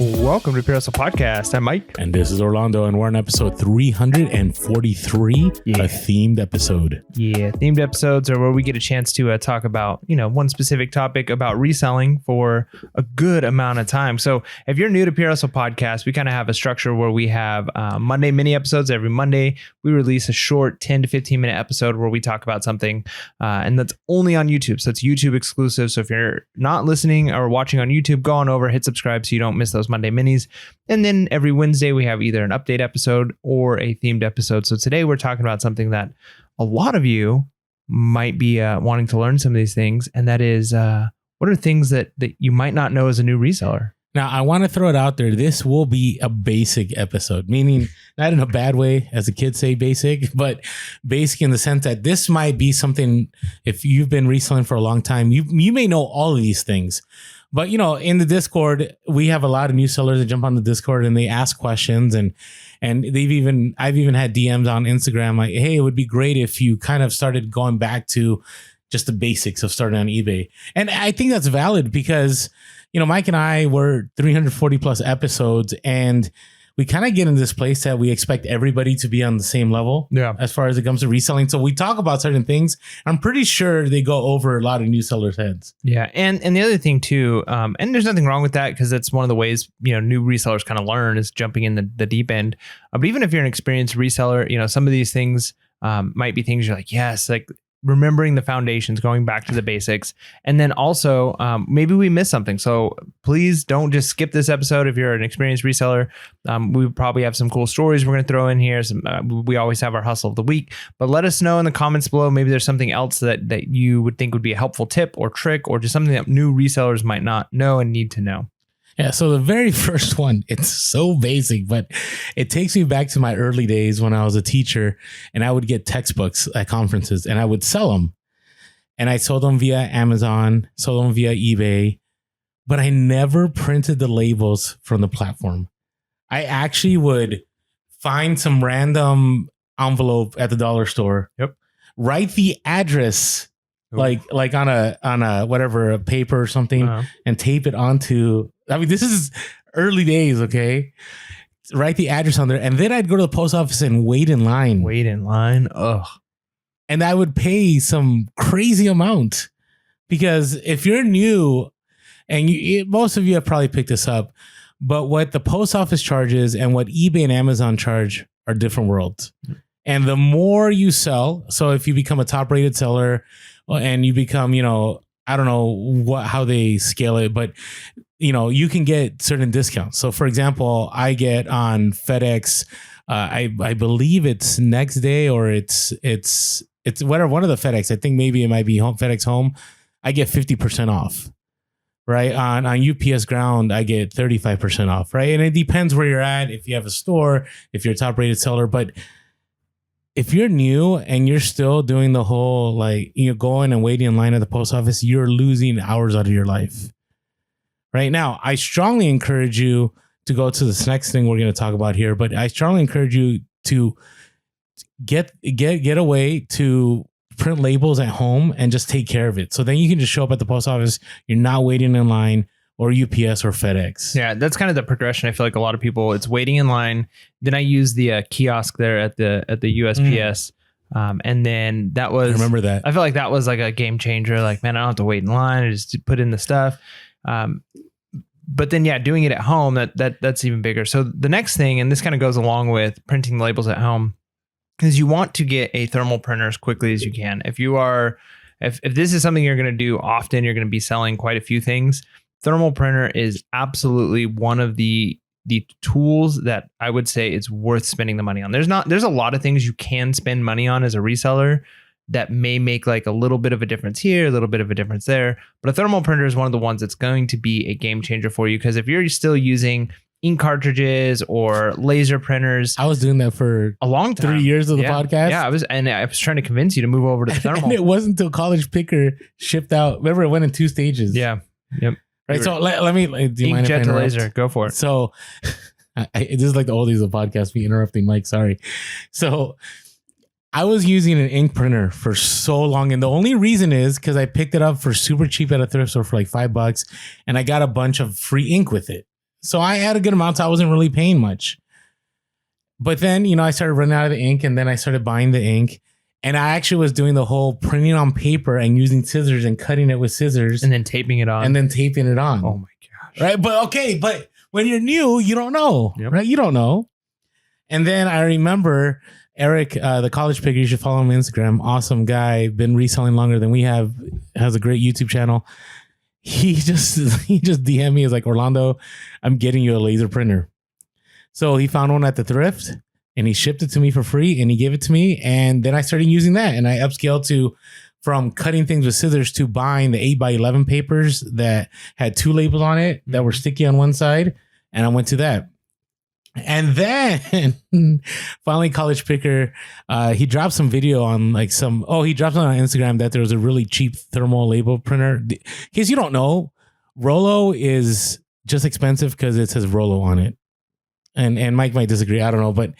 Welcome to PHP Podcast. I'm Mike. And this is Orlando, and we're on episode 343, a themed episode. Yeah, themed episodes are where we get a chance to talk about, one specific topic about reselling for a good amount of time. So if you're new to PHP Podcast, we kind of have a structure where we have Monday mini episodes. Every Monday, we release a short 10 to 15 minute episode where we talk about something, and that's only on YouTube. So it's YouTube exclusive. So if you're not listening or watching on YouTube, go on over, hit subscribe so you don't miss those Monday minis. And then every Wednesday we have either an update episode or a themed episode. So today we're talking about something that a lot of you might be wanting to learn some of these things. And that is, what are things that you might not know as a new reseller? Now, I want to throw it out there. This will be a basic episode, meaning not in a bad way, as the kids say basic, but basic in the sense that this might be something, if you've been reselling for a long time, you may know all of these things. But, in the Discord, we have a lot of new sellers that jump on the Discord and they ask questions, and I've even had DMs on Instagram like, hey, it would be great if you kind of started going back to just the basics of starting on eBay. And I think that's valid because, Mike and I were 340 plus episodes, and we kind of get in this place that we expect everybody to be on the same level as far as it comes to reselling. So we talk about certain things. I'm pretty sure they go over a lot of new sellers' heads. Yeah. And the other thing too, and there's nothing wrong with that because it's one of the ways, new resellers kind of learn is jumping in the deep end. But even if you're an experienced reseller, some of these things might be things you're like, yes, like remembering the foundations, going back to the basics. And then also maybe we missed something. So please don't just skip this episode. If you're an experienced reseller, we probably have some cool stories we're going to throw in here. We always have our hustle of the week, but let us know in the comments below. Maybe there's something else that you would think would be a helpful tip or trick, or just something that new resellers might not know and need to know. Yeah, so the very first one, it's so basic, but it takes me back to my early days when I was a teacher and I would get textbooks at conferences and I would sell them. And I sold them via Amazon, sold them via eBay, but I never printed the labels from the platform. I actually would find some random envelope at the dollar store, write the address like on a whatever, a paper or something, and tape it onto. I mean, this is early days, okay? Write the address on there, and then I'd go to the post office and wait in line. Ugh. And I would pay some crazy amount because if you're new, and most of you have probably picked this up, but what the post office charges and what eBay and Amazon charge are different worlds. And the more you sell, so if you become a top rated seller and you become, I don't know how they scale it, but you can get certain discounts. So for example, I get on FedEx, I believe it's next day or it's whatever, one of the FedEx, I think maybe it might be FedEx Home. I get 50% off, right? On UPS Ground, I get 35% off, right? And it depends where you're at. If you have a store, if you're a top rated seller, but if you're new and you're still doing the whole, going and waiting in line at the post office, you're losing hours out of your life. Right now, I strongly encourage you to go to this next thing we're going to talk about here, but I strongly encourage you to get a way to print labels at home and just take care of it. So then you can just show up at the post office. You're not waiting in line, or UPS or FedEx. Yeah, that's kind of the progression. I feel like a lot of people, it's waiting in line. Then I use the kiosk there at the USPS. And then that was, I remember that. I feel like that was like a game changer. Like, man, I don't have to wait in line. I just put in the stuff. But then, doing it at home, that's even bigger. So the next thing, and this kind of goes along with printing the labels at home, is you want to get a thermal printer as quickly as you can. If this is something you're going to do often, you're going to be selling quite a few things. Thermal printer is absolutely one of the tools that I would say it's worth spending the money on. There's a lot of things you can spend money on as a reseller that may make like a little bit of a difference here, a little bit of a difference there. But a thermal printer is one of the ones that's going to be a game changer for you, because if you're still using ink cartridges or laser printers. I was doing that for a long time. 3 years of the podcast. Yeah, I was trying to convince you to move over to the thermal. And it wasn't until College Picker shipped out. Remember, it went in 2 stages. Yeah. Yep. Right. So let me, do you mind if I Inkjet to interrupt? laser. Go for it. So this is like the oldies of the podcast, me interrupting Mike. Sorry. So I was using an ink printer for so long. And the only reason is because I picked it up for super cheap at a thrift store for like $5. And I got a bunch of free ink with it. So I had a good amount, so I wasn't really paying much. But then, I started running out of the ink, and then I started buying the ink. And I actually was doing the whole printing on paper and using scissors and cutting it with scissors. And then taping it on. Oh my gosh. Right. But when you're new, you don't know. Yep. Right. You don't know. And then I remember Eric, the college picker, you should follow him on Instagram. Awesome guy. Been reselling longer than we have. Has a great YouTube channel. He just DM'd me. He's like, Orlando, I'm getting you a laser printer. So he found one at the thrift. And he shipped it to me for free, and he gave it to me. And then I started using that, and I upscaled from cutting things with scissors to buying the 8x11 papers that had 2 labels on it that were sticky on one side. And I went to that. And then finally, College Picker, he dropped some video on he dropped it on Instagram that there was a really cheap thermal label printer. In case you don't know, Rollo is just expensive because it says Rollo on it. And Mike might disagree. I don't know, but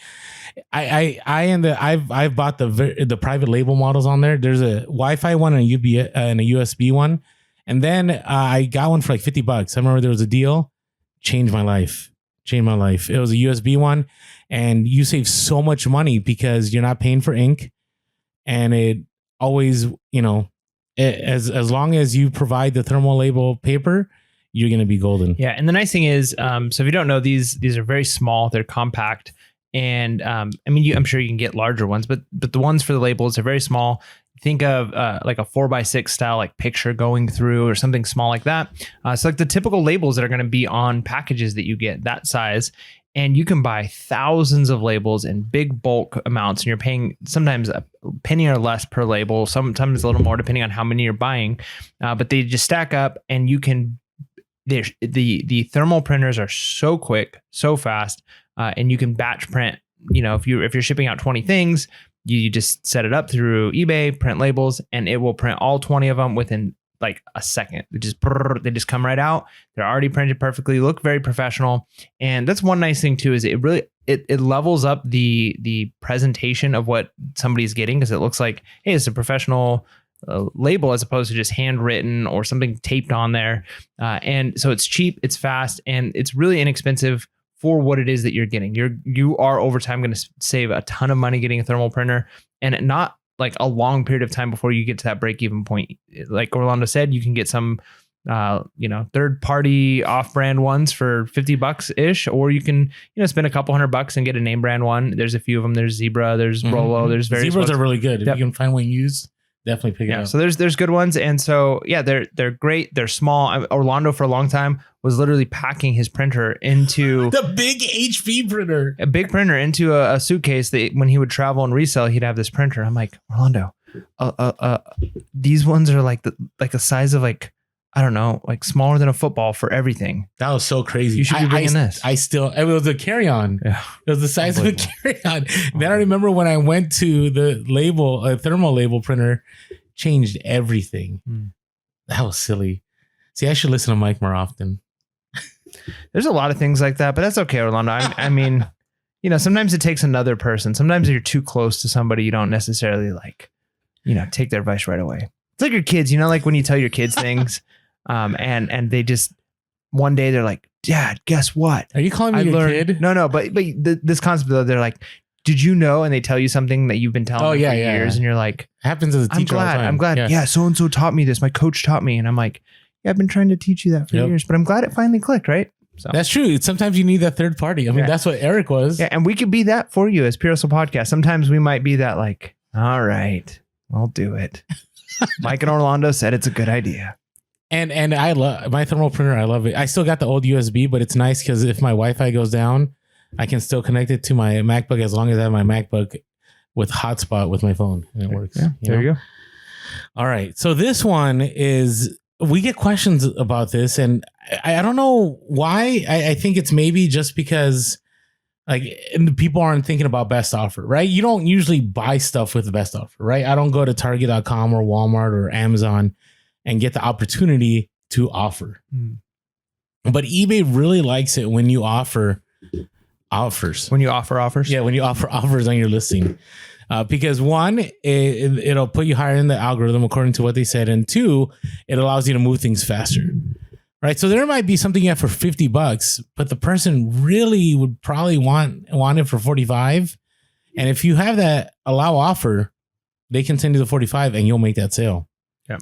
I've bought the private label models on there. There's a Wi-Fi one and a USB one, and then I got one for like $50. I remember there was a deal. Changed my life. It was a USB one, and you save so much money because you're not paying for ink, and it always, as long as you provide the thermal label paper, you're going to be golden. Yeah. And the nice thing is, so if you don't know, these are very small, they're compact. And I'm sure you can get larger ones, but the ones for the labels are very small. Think of like a 4x6 style, like picture going through or something small like that. So like the typical labels that are going to be on packages that you get that size. And you can buy thousands of labels in big bulk amounts, and you're paying sometimes a penny or less per label, sometimes a little more depending on how many you're buying. But they just stack up, and you can. The thermal printers are so quick, so fast, and you can batch print. If you're shipping out 20 things, you just set it up through eBay, print labels, and it will print all 20 of them within like a second. They just come right out. They're already printed perfectly, look very professional. And that's one nice thing too, is it really it levels up the presentation of what somebody's getting, because it looks like, hey, it's a professional label as opposed to just handwritten or something taped on there. And so it's cheap, it's fast, and it's really inexpensive for what it is that you're getting. You are over time going to save a ton of money getting a thermal printer, and not like a long period of time before you get to that break-even point. Like Orlando said, you can get some third-party off-brand ones for $50 ish, or you can spend a couple $100 and get a name brand one. There's a few of them. There's Zebra, there's Rollo, there's various Zebras ones. are really good. If you can find one used, definitely pick it up. So there's good ones, and so they're great. They're small. Orlando for a long time was literally packing his printer into the big HP printer, a big printer into a suitcase that when he would travel and resell, he'd have this printer. I'm like, Orlando, these ones are like the size of like, I don't know, like smaller than a football for everything. That was so crazy. You should be bringing this. It was a carry-on. Yeah. It was the size of a carry-on. Then I remember when I went to the thermal label printer, changed everything. That was silly. See, I should listen to Mike more often. There's a lot of things like that, but that's okay, Orlando. I mean, sometimes it takes another person. Sometimes you're too close to somebody, you don't necessarily take their advice right away. It's like your kids, like when you tell your kids things, and they just one day they're like, Dad, guess what? Are you calling me your kid? No, but this concept though, they're like, did you know? And they tell you something that you've been telling them for years, and you're like, happens as a teacher. I'm glad. Yeah, so and so taught me this. My coach taught me, and I'm like, yeah, I've been trying to teach you that for years, but I'm glad it finally clicked, right? So that's true. Sometimes you need that third party. I mean, that's what Eric was. Yeah, and we could be that for you as Pure Hustle Podcast. Sometimes we might be that, like, all right, I'll do it. Mike and Orlando said it's a good idea. And I love my thermal printer. I love it. I still got the old USB, but it's nice because if my Wi-Fi goes down, I can still connect it to my MacBook as long as I have my MacBook with hotspot with my phone, and it works. Yeah, there you go. All right. So this one is, we get questions about this, and I don't know why. I think it's maybe just because people aren't thinking about best offer, right? You don't usually buy stuff with the best offer, right? I don't go to Target.com or Walmart or Amazon and get the opportunity to offer. But eBay really likes it when you offer offers. When you offer offers? Yeah, when you offer offers on your listing. Because one, it'll put you higher in the algorithm according to what they said. And two, it allows you to move things faster. right? So there might be something you have for $50, but the person really would probably want it for 45. And if you have that allow offer, they can send you the 45 and you'll make that sale. Yeah.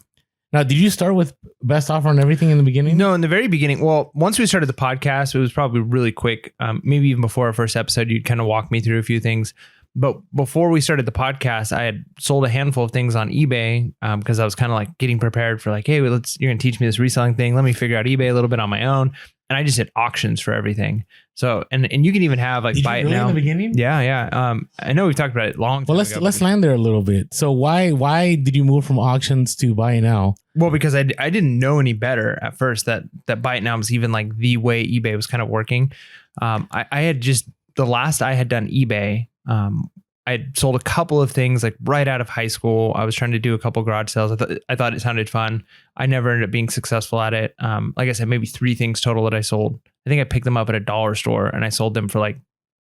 Now, did you start with best offer on everything in the beginning? No, in the very beginning. Well, once we started the podcast, it was probably really quick. Maybe even before our first episode, you'd kind of walk me through a few things. But before we started the podcast, I had sold a handful of things on eBay because I was kind of like getting prepared for like, hey, you're going to teach me this reselling thing. Let me figure out eBay a little bit on my own. And I just did auctions for everything. So, and you can even have like buy it now. In the beginning? Yeah. I know we've talked about it long time ago. Let's land there a little bit. So why did you move from auctions to buy it now? Well, because I didn't know any better at first that buy it now was even like the way eBay was kind of working. I had just, the last I had done eBay, I had sold a couple of things like right out of high school. I was trying to do a couple garage sales. I thought it sounded fun. I never ended up being successful at it. Like I said, maybe 3 things total that I sold. I think I picked them up at a dollar store and I sold them for like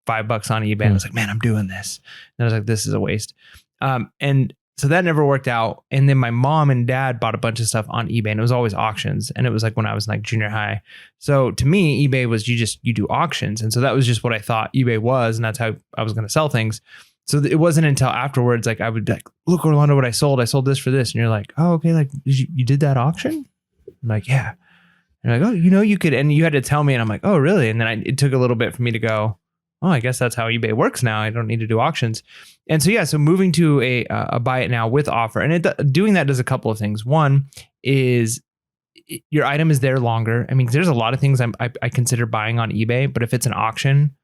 $5 on eBay. And I was like, man, I'm doing this. And I was like, this is a waste. And so that never worked out. And then my mom and dad bought a bunch of stuff on eBay and it was always auctions. And it was like when I was in like junior high. So to me, eBay was you do auctions. And so that was just what I thought eBay was. And that's how I was going to sell things. So it wasn't until afterwards, like I would like, look, Orlando, what I sold. I sold this for this. And you're like, oh, okay. Like you did that auction? I'm like, yeah. And you're like, oh, you could, and you had to tell me. And I'm like, oh, really? And then it took a little bit for me to go, oh, I guess that's how eBay works now. I don't need to do auctions. And so, yeah, so moving to a buy it now with offer, and doing that does a couple of things. One is your item is there longer. I mean, there's a lot of things I consider buying on eBay, but if it's an auction,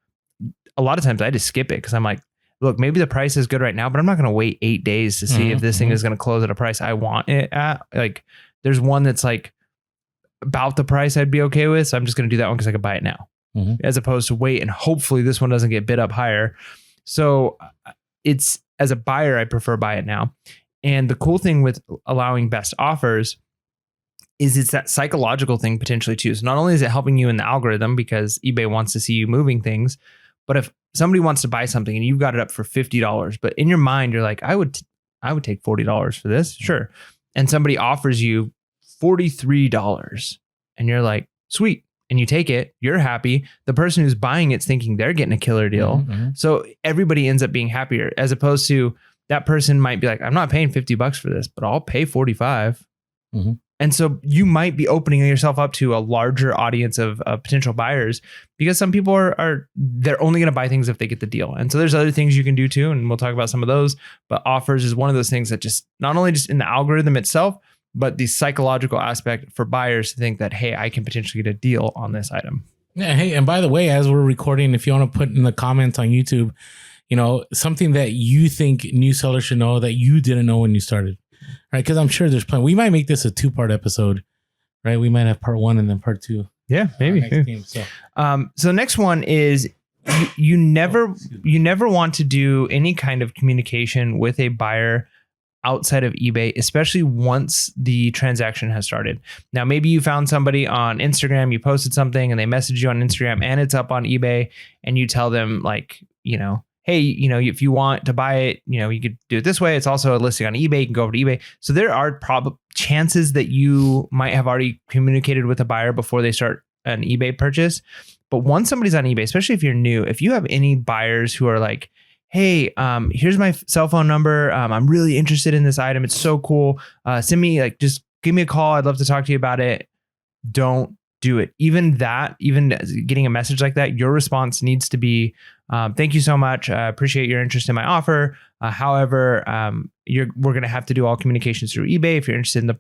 a lot of times I just skip it because I'm like, look, maybe the price is good right now, but I'm not going to wait 8 days to see if this thing is going to close at a price I want it at. Like, there's one that's like about the price I'd be okay with, so I'm just going to do that one because I could buy it now. As opposed to wait and hopefully this one doesn't get bid up higher. So it's, as a buyer, I prefer buy it now. And the cool thing with allowing best offers is it's that psychological thing potentially too. So not only is it helping you in the algorithm because eBay wants to see you moving things, but if somebody wants to buy something and you've got it up for $50, but in your mind, you're like, I would take $40 for this. Sure. And somebody offers you $43 and you're like, sweet. And you take it, you're happy. The person who's buying it's thinking they're getting a killer deal. So everybody ends up being happier, as opposed to that person might be like, I'm not paying $50 for this, but I'll pay 45. And so you might be opening yourself up to a larger audience of potential buyers because some people they're only going to buy things if they get the deal. And so there's other things you can do too. And we'll talk about some of those, but offers is one of those things that just not only just in the algorithm itself, but the psychological aspect for buyers to think that, hey, I can potentially get a deal on this item. Yeah. Hey, and by the way, as we're recording, if you want to put in the comments on YouTube, something that you think new sellers should know that you didn't know when you started, right? Because I'm sure there's plenty. We might make this a 2-part episode, right? We might have part 1 and then part 2. Yeah, maybe. So next one is you never want to do any kind of communication with a buyer outside of eBay, especially once the transaction has started. Now, maybe you found somebody on Instagram, you posted something and they messaged you on Instagram and it's up on eBay and you tell them like, hey, if you want to buy it, you could do it this way. It's also a listing on eBay. You can go over to eBay. So there are chances that you might have already communicated with a buyer before they start an eBay purchase. But once somebody's on eBay, especially if you're new, if you have any buyers who are like, hey, here's my cell phone number. I'm really interested in this item. It's so cool. Send me just give me a call. I'd love to talk to you about it. Don't do it. Even getting a message like that, your response needs to be, thank you so much. I appreciate your interest in my offer. However, we're going to have to do all communications through eBay. If you're interested in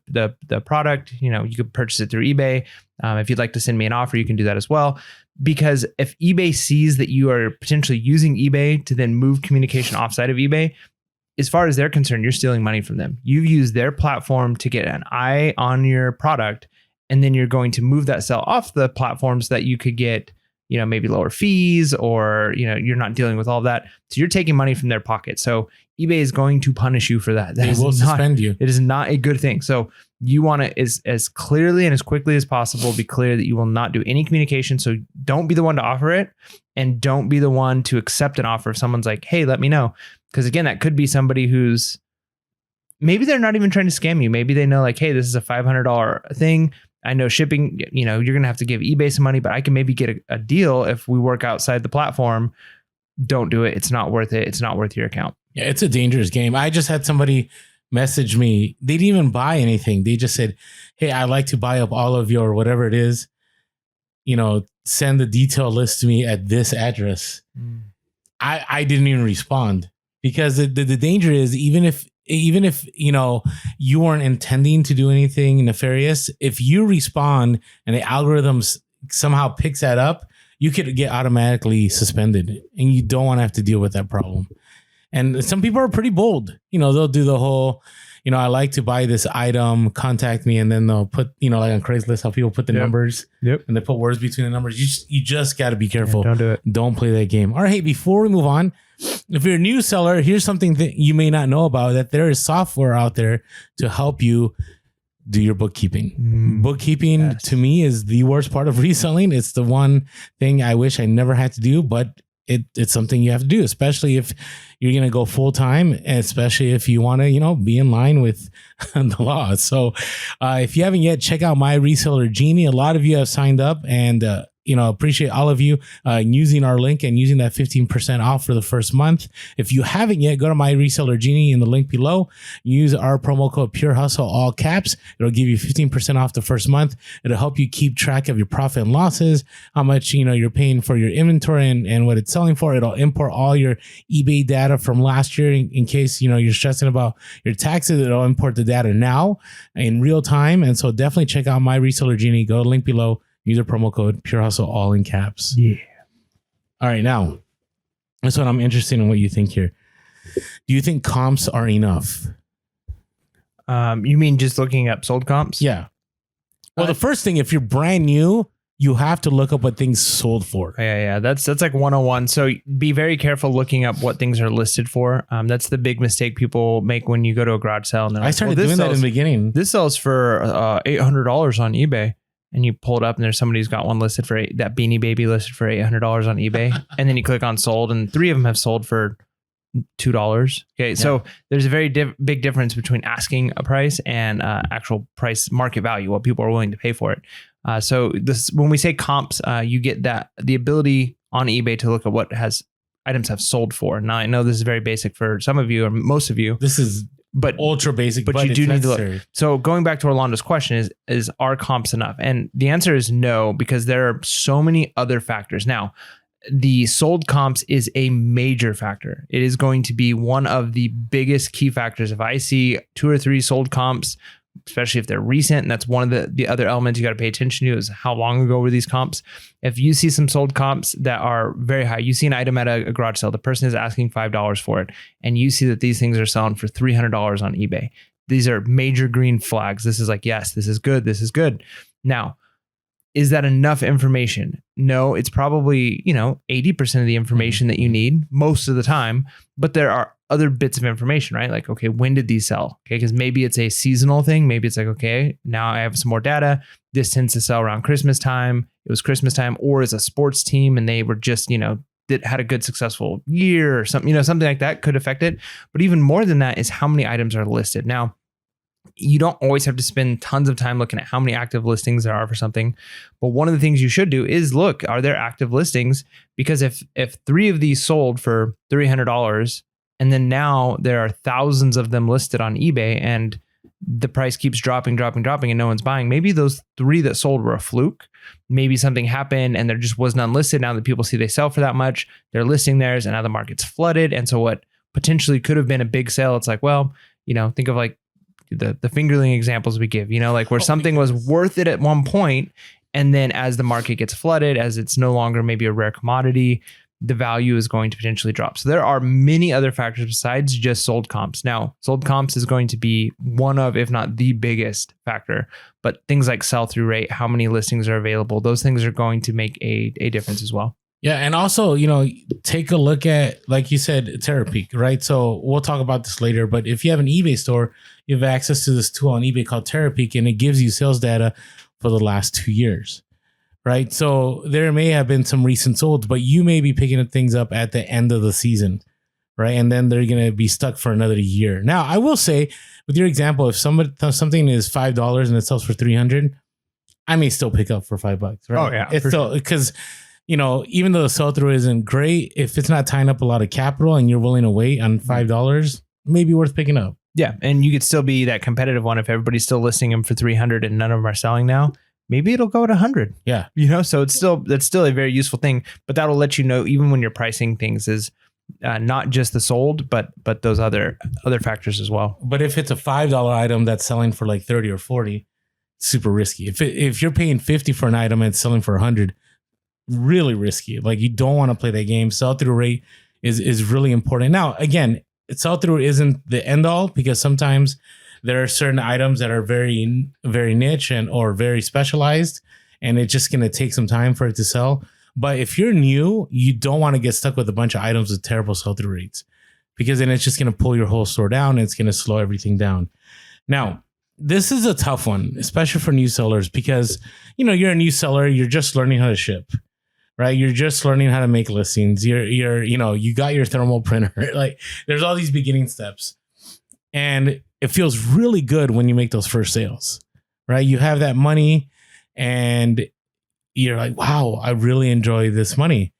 the product, you could purchase it through eBay. If you'd like to send me an offer, you can do that as well. Because if eBay sees that you are potentially using eBay to then move communication offside of eBay, as far as they're concerned, you're stealing money from them. You've used their platform to get an eye on your product, and then you're going to move that sale off the platforms that you could get, maybe lower fees, or, you're not dealing with all that. So you're taking money from their pocket. So eBay is going to punish you for that. They will suspend you. It is not a good thing. So you want to, as clearly and as quickly as possible, be clear that you will not do any communication. So don't be the one to offer it, and don't be the one to accept an offer if someone's like, hey, let me know. Because again, that could be somebody who's, maybe they're not even trying to scam you. Maybe they know like, hey, this is a $500 thing. I know shipping, you're going to have to give eBay some money, but I can maybe get a deal if we work outside the platform. Don't do it. It's not worth it. It's not worth your account. Yeah, it's a dangerous game. I just had somebody message me. They didn't even buy anything. They just said, hey, I'd like to buy up all of your whatever it is. Send the detail list to me at this address. I didn't even respond because the danger is even if you weren't intending to do anything nefarious, if you respond and the algorithms somehow picks that up, you could get automatically suspended, and you don't want to have to deal with that problem. And some people are pretty bold. They'll do the whole, I like to buy this item, contact me. And then they'll put, like on Craigslist, how people put the numbers and they put words between the numbers. You just got to be careful. Yeah, don't do it. Don't play that game. All right. Hey, before we move on, if you're a new seller, here's something that you may not know about, that there is software out there to help you do your bookkeeping. Bookkeeping to me is the worst part of reselling. It's the one thing I wish I never had to do, but it's something you have to do, especially if you're going to go full time, and especially if you want to, be in line with the law. So if you haven't yet, check out My Reseller Genie. A lot of you have signed up, and appreciate all of you using our link and using that 15% off for the first month. If you haven't yet, go to My Reseller Genie in the link below. Use our promo code Pure Hustle, all caps. It'll give you 15% off the first month. It'll help you keep track of your profit and losses, how much you're paying for your inventory and what it's selling for. It'll import all your eBay data from last year in case you're stressing about your taxes. It'll import the data now in real time. And so definitely check out My Reseller Genie. Go to the link below. Use the promo code Pure Hustle, all in caps. Yeah. All right, now, that's what I'm interested in what you think here. Do you think comps are enough? You mean just looking up sold comps? Yeah. Well, the first thing, if you're brand new, you have to look up what things sold for. Yeah. That's like 101. So be very careful looking up what things are listed for. That's the big mistake people make when you go to a garage sale. And I started doing that in the beginning. This sells for $800 on eBay. And you pull it up and there's somebody who's got one listed for that Beanie Baby listed for $800 on eBay. And then you click on sold, and 3 of them have sold for $2. Okay. So there's a very big difference between asking a price and actual price market value, what people are willing to pay for it. So when we say comps, you get the ability on eBay to look at what items have sold for. Now I know this is very basic for some of you or most of you. This is ultra basic, but you do need to look. So going back to Orlando's question is are comps enough? And the answer is no, because there are so many other factors. Now, the sold comps is a major factor. It is going to be one of the biggest key factors. If I see 2 or 3 sold comps, especially if they're recent, and that's one of the other elements you got to pay attention to is how long ago were these comps. If you see some sold comps that are very high, you see an item at a garage sale, the person is asking $5 for it, and you see that these things are selling for $300 on eBay. These are major green flags. This is like, yes, this is good. This is good. Now, is that enough information? No, it's probably, 80% of the information that you need most of the time, but there are other bits of information, right? Like, okay, when did these sell? Okay, because maybe it's a seasonal thing. Maybe it's like, okay, now I have some more data. This tends to sell around Christmas time. It was Christmas time, or it's a sports team and they were just, had a good successful year or something, something like that could affect it. But even more than that is how many items are listed. Now, you don't always have to spend tons of time looking at how many active listings there are for something. But one of the things you should do is look, are there active listings? Because if 3 of these sold for $300, and then now there are thousands of them listed on eBay and the price keeps dropping and no one's buying, maybe those 3 that sold were a fluke. Maybe something happened and there just was none listed. Now that people see they sell for that much, they're listing theirs and now the market's flooded. And so what potentially could have been a big sale, it's like, well, think of like the fingerling examples we give, like where something was worth it at one point. And then as the market gets flooded, as it's no longer maybe a rare commodity, the value is going to potentially drop. So there are many other factors besides just sold comps. Now, sold comps is going to be one of, if not the biggest factor, but things like sell-through rate, how many listings are available, those things are going to make a difference as well. Yeah. And also, take a look at, like you said, Terapeak, right? So we'll talk about this later, but if you have an eBay store, you have access to this tool on eBay called Terapeak, and it gives you sales data for the last 2 years. Right. So there may have been some recent solds, but you may be picking up things up at the end of the season. Right. And then they're going to be stuck for another year. Now, I will say with your example, if something is $5 and it sells for $300, I may still pick up for $5, right? Oh, yeah, It's for still because, even though the sell through isn't great, if it's not tying up a lot of capital and you're willing to wait on $5, maybe worth picking up. Yeah, and you could still be that competitive one if everybody's still listing them for 300 and none of them are selling now. Maybe it'll go to 100. Yeah, so that's still a very useful thing. But that'll let you know even when you're pricing things is not just the sold, but those other factors as well. but if it's a $5 item that's selling for like 30 or 40, super risky. If you're paying 50 for an item and it's selling for 100, really risky. Like you don't want to play that game. Sell through rate is really important. Now, again, sell through isn't the end all because sometimes there are certain items that are very, very niche or very specialized, and it's just going to take some time for it to sell. But if you're new, you don't want to get stuck with a bunch of items with terrible sell-through rates because then it's just going to pull your whole store down and it's going to slow everything down. Now, this is a tough one, especially for new sellers because, you're a new seller. You're just learning how to ship, right? You're just learning how to make listings. You got your thermal printer. Like there's all these beginning steps. And it feels really good when you make those first sales, right? You have that money and you're like, wow, I really enjoy this money.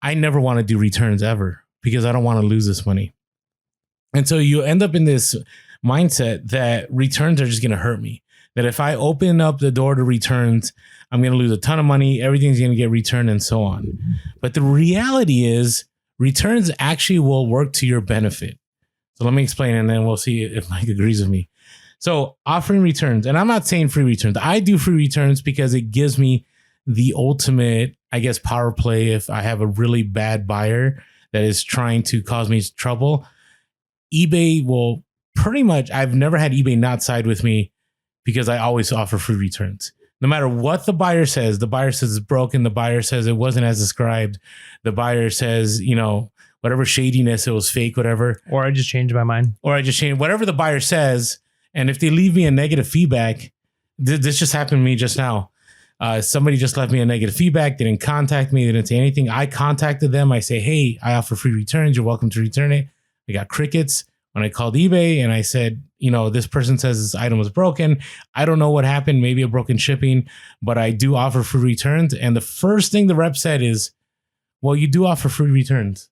I never want to do returns ever because I don't want to lose this money. And so you end up in this mindset that returns are just going to hurt me. That if I open up the door to returns, I'm going to lose a ton of money. Everything's going to get returned and so on. But the reality is returns actually will work to your benefit. So let me explain and then we'll see if Mike agrees with me. So offering returns, and I'm not saying free returns. I do free returns because it gives me the ultimate, I guess, power play if I have a really bad buyer that is trying to cause me trouble. eBay will pretty much, I've never had eBay not side with me because I always offer free returns. No matter what the buyer says it's broken. The buyer says it wasn't as described. The buyer says, whatever shadiness, it was fake, whatever. Or I just changed my mind. Whatever the buyer says. And if they leave me a negative feedback, this just happened to me just now. Somebody just left me a negative feedback. They didn't contact me. They didn't say anything. I contacted them. I say, hey, I offer free returns. You're welcome to return it. I got crickets. When I called eBay and I said, this person says this item was broken. I don't know what happened. Maybe a broken shipping, but I do offer free returns. And the first thing the rep said is, well, you do offer free returns.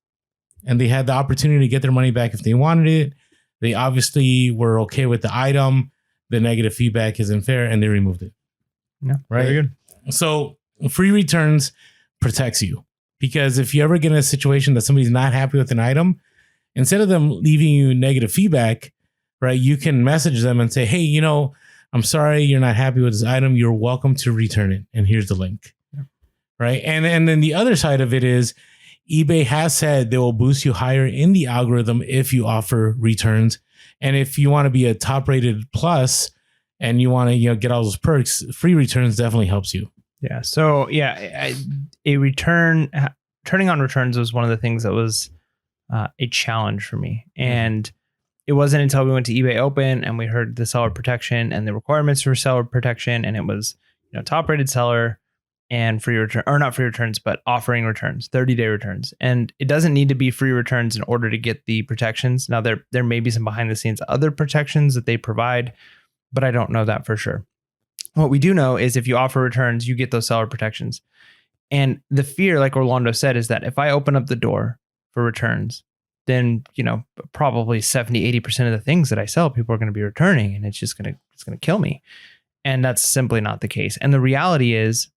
And they had the opportunity to get their money back if they wanted it. They obviously were okay with the item. The negative feedback isn't fair and they removed it. Yeah, right. Very good. So free returns protects you because if you ever get in a situation that somebody's not happy with an item, instead of them leaving you negative feedback, right, you can message them and say, hey, I'm sorry you're not happy with this item. You're welcome to return it. And here's the link. Yeah. Right. And then the other side of it is eBay has said they will boost you higher in the algorithm if you offer returns. And if you want to be a top rated plus and you want to get all those perks, free returns definitely helps you. Yeah. So turning on returns was one of the things that was a challenge for me. And it wasn't until we went to eBay Open and we heard the seller protection and the requirements for seller protection. And it was, top rated seller and free return, or not free returns, but offering returns, 30-day returns. And it doesn't need to be free returns in order to get the protections. Now there may be some behind the scenes other protections that they provide, but I don't know that for sure. What we do know is if you offer returns, you get those seller protections. And the fear, like Orlando said, is that if I open up the door for returns, then, probably 70-80% of the things that I sell, people are going to be returning and it's going to kill me. And that's simply not the case. And the reality is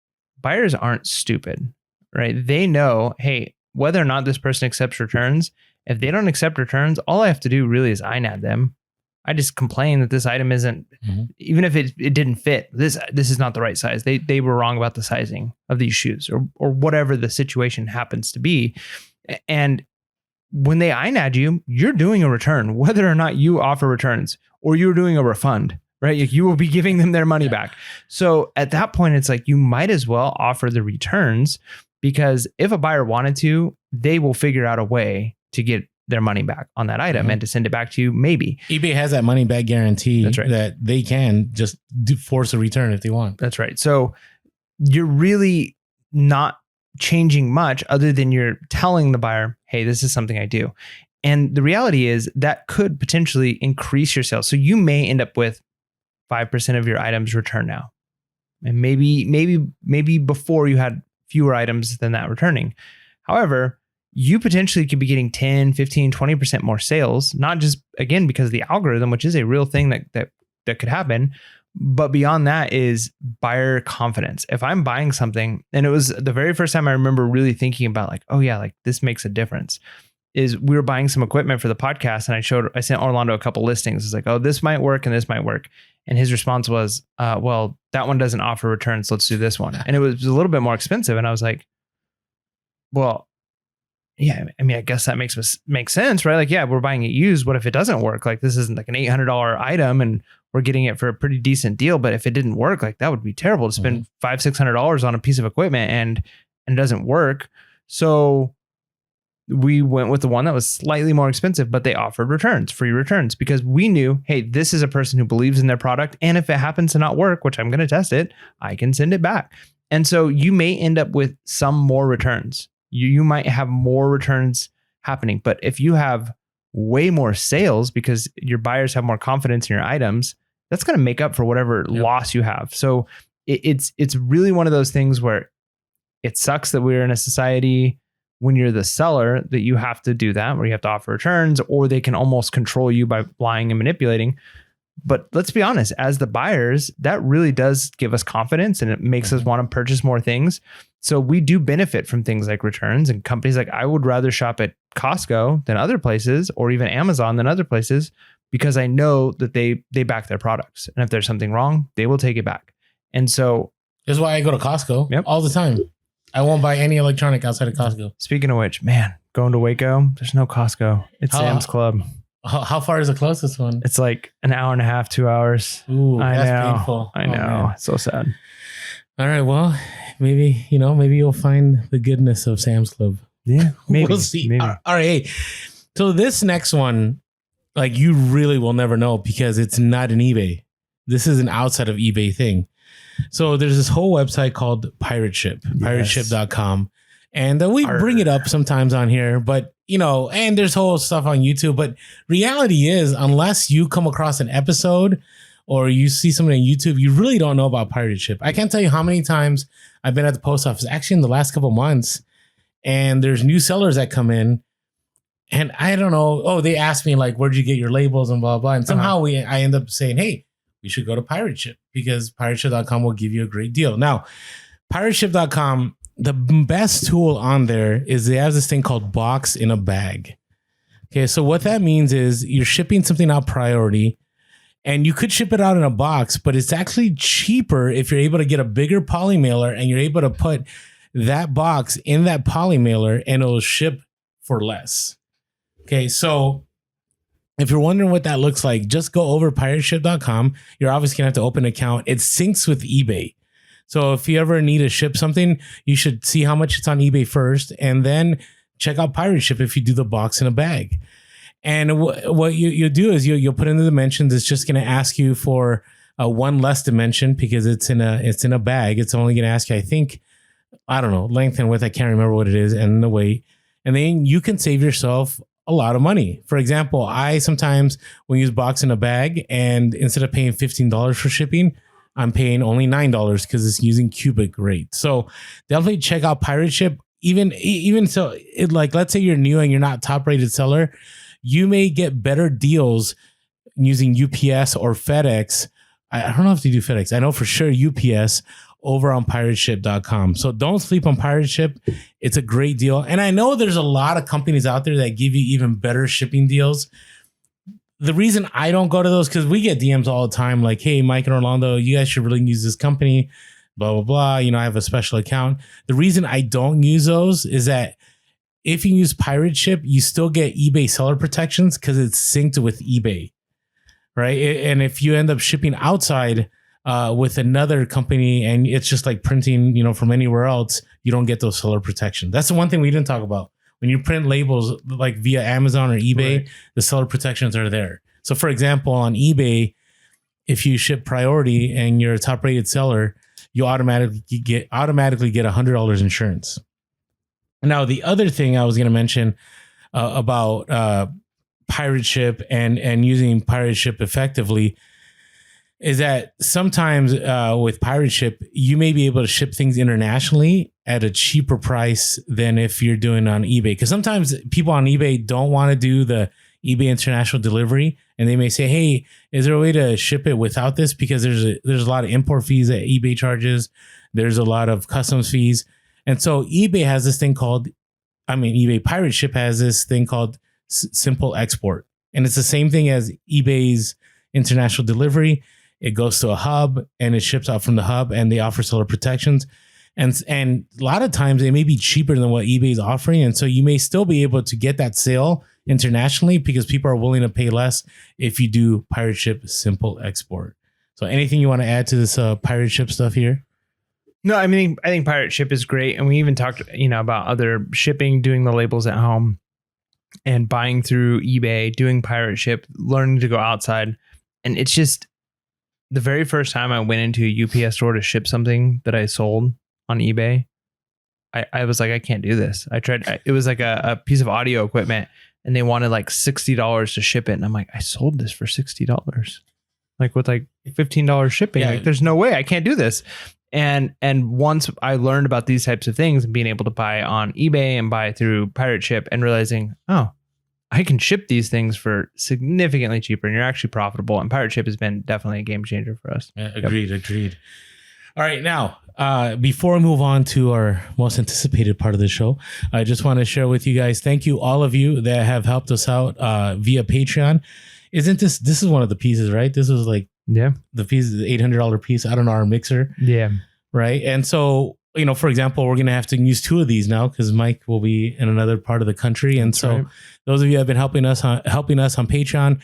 buyers aren't stupid, right? They know, hey, whether or not this person accepts returns, if they don't accept returns, all I have to do really is INAD them. I just complain that this item isn't, even if it didn't fit, this is not the right size. They were wrong about the sizing of these shoes or whatever the situation happens to be. And when they INAD you, you're doing a return, whether or not you offer returns or you're doing a refund, right? You will be giving them their money back. So at that point, it's like, you might as well offer the returns because if a buyer wanted to, they will figure out a way to get their money back on that item and to send it back to you. Maybe eBay has that money back guarantee. That's right. That they can just force a return if they want. That's right. So you're really not changing much other than you're telling the buyer, hey, this is something I do. And the reality is that could potentially increase your sales. So you may end up with 5% of your items return now. And maybe before you had fewer items than that returning. However, you potentially could be getting 10, 15, 20% more sales, not just again because of the algorithm, which is a real thing that could happen. But beyond that is buyer confidence. If I'm buying something, and it was the very first time I remember really thinking about like, oh yeah, like this makes a difference, is we were buying some equipment for the podcast, and I sent Orlando a couple listings. It's like, oh, this might work and this might work. And his response was, well, that one doesn't offer returns. Let's do this one. And it was a little bit more expensive. And I was like, well, yeah, I mean, I guess that makes sense, right? Like, yeah, we're buying it used. What if it doesn't work? Like, this isn't like an $800 item and we're getting it for a pretty decent deal. But if it didn't work, like that would be terrible to spend $500-$600 on a piece of equipment and it doesn't work. So we went with the one that was slightly more expensive, but they offered returns, free returns, because we knew, hey, this is a person who believes in their product. And if it happens to not work, which I'm going to test it, I can send it back. And so you may end up with some more returns. You might have more returns happening. But if you have way more sales because your buyers have more confidence in your items, that's going to make up for whatever loss you have. So it's really one of those things where it sucks that we're in a society when you're the seller that you have to do that, where you have to offer returns, or they can almost control you by lying and manipulating. But let's be honest, as the buyers, that really does give us confidence and it makes us want to purchase more things. So we do benefit from things like returns, and companies like, I would rather shop at Costco than other places, or even Amazon than other places, because I know that they back their products. And if there's something wrong, they will take it back. And so that's why I go to Costco all the time. I won't buy any electronic outside of Costco. Speaking of which, man, going to Waco, there's no Costco. It's Sam's Club. How far is the closest one? It's like an hour and a half, 2 hours. Ooh, that's painful. I know. It's so sad. All right. Well, maybe you'll find the goodness of Sam's Club. Yeah. Maybe. We'll see. Maybe. All right. Hey, so this next one, like, you really will never know because it's not an eBay. This is an outside of eBay thing. So there's this whole website called Pirate Ship, pirateship.com. And we bring it up sometimes on here, but and there's whole stuff on YouTube. But reality is, unless you come across an episode or you see something on YouTube, you really don't know about Pirate Ship. I can't tell you how many times I've been at the post office, actually in the last couple of months, and there's new sellers that come in. And I don't know. Oh, they ask me like, where'd you get your labels and blah, blah. And somehow I end up saying, hey, we should go to Pirate Ship because pirateship.com will give you a great deal. Now, pirateship.com, the best tool on there is they have this thing called box in a bag. Okay, so what that means is you're shipping something out priority, and you could ship it out in a box, but it's actually cheaper if you're able to get a bigger poly mailer and you're able to put that box in that poly mailer and it'll ship for less. Okay, so if you're wondering what that looks like, just go over pirateship.com. You're obviously going to have to open an account. It syncs with eBay. So if you ever need to ship something, you should see how much it's on eBay first, and then check out Pirate Ship if you do the box in a bag. And what you do is you'll put in the dimensions. It's just going to ask you for one less dimension because it's in a bag. It's only going to ask you, I think, I don't know, length and width. I can't remember what it is, and the weight. And then you can save yourself a lot of money. For example, I sometimes will use box in a bag, and instead of paying $15 for shipping, I'm paying only $9 because it's using cubic rate. So definitely check out Pirate Ship. Even so, let's say you're new and you're not top rated seller, you may get better deals using UPS or FedEx. I don't know if they do FedEx. I know for sure UPS over on pirateship.com. So don't sleep on Pirate Ship. It's a great deal. And I know there's a lot of companies out there that give you even better shipping deals. The reason I don't go to those, because we get DMs all the time like, hey, Mike and Orlando, you guys should really use this company, blah, blah, blah. I have a special account. The reason I don't use those is that if you use Pirate Ship, you still get eBay seller protections because it's synced with eBay, right? And if you end up shipping outside with another company and it's just like printing, from anywhere else, you don't get those seller protections. That's the one thing we didn't talk about. When you print labels like via Amazon or eBay, right, the seller protections are there. So for example, on eBay, if you ship priority and you're a top rated seller, you automatically get $100 insurance. Now, the other thing I was going to mention about Pirate Ship and using Pirate Ship effectively, is that sometimes with pirate ship, you may be able to ship things internationally at a cheaper price than if you're doing on eBay. Because sometimes people on eBay don't want to do the eBay international delivery, and they may say, "Hey, is there a way to ship it without this?" Because there's a lot of import fees that eBay charges. There's a lot of customs fees, and so eBay has this thing called, eBay Pirate Ship has this thing called simple export, and it's the same thing as eBay's international delivery. It goes to a hub and it ships out from the hub, and they offer seller protections. And a lot of times they may be cheaper than what eBay is offering. And so you may still be able to get that sale internationally because people are willing to pay less if you do pirate ship simple export. So anything you want to add to this pirate ship stuff here? No, I think pirate ship is great. And we even talked, about other shipping, doing the labels at home and buying through eBay, doing pirate ship, learning to go outside. And it's just, the very first time I went into a UPS store to ship something that I sold on eBay, I was like, I can't do this. I tried. It was like a piece of audio equipment, and they wanted like $60 to ship it. And I'm like, I sold this for $60, like with like $15 shipping. Yeah. Like, there's no way I can't do this. And once I learned about these types of things and being able to buy on eBay and buy through pirate ship and realizing, oh, I can ship these things for significantly cheaper, and you're actually profitable. And pirate ship has been definitely a game changer for us. Yeah, agreed. All right. Now, before we move on to our most anticipated part of the show, I just want to share with you guys, thank you, all of you that have helped us out via Patreon. Isn't this is one of the pieces, right? This was like the piece, the $800 piece. I don't know, our mixer. Yeah. Right. And so, for example, we're going to have to use 2 of these now because Mike will be in another part of the country. And so those of you that have been helping us on Patreon,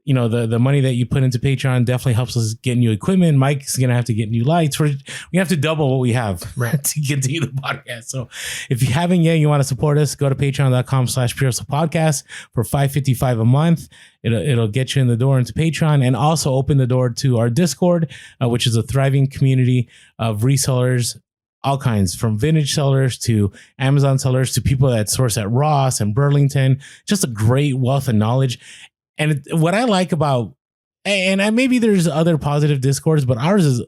the money that you put into Patreon definitely helps us get new equipment. Mike's going to have to get new lights. We have to double what we have to continue the podcast. So if you haven't yet, you want to support us, go to patreon.com/PureHustlePodcast for $5.55 a month. It'll get you in the door into Patreon, and also open the door to our Discord, which is a thriving community of resellers, all kinds, from vintage sellers to Amazon sellers to people that source at Ross and Burlington. Just a great wealth of knowledge. And what I like about, and maybe there's other positive Discords, but ours is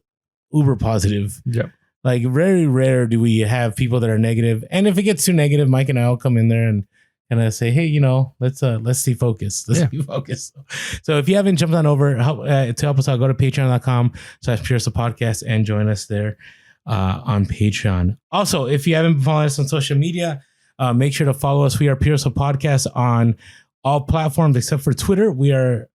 uber positive. Yep. Like very rare do we have people that are negative. And if it gets too negative, Mike and I will come in there and say, hey, let's stay focused. Let's be focused. So if you haven't jumped on over to help us out, go to patreon.com/PureHustlePodcast and join us there on Patreon. Also, if you haven't been following us on social media, make sure to follow us. We are Pure Hustle Podcast on all platforms except for Twitter. We are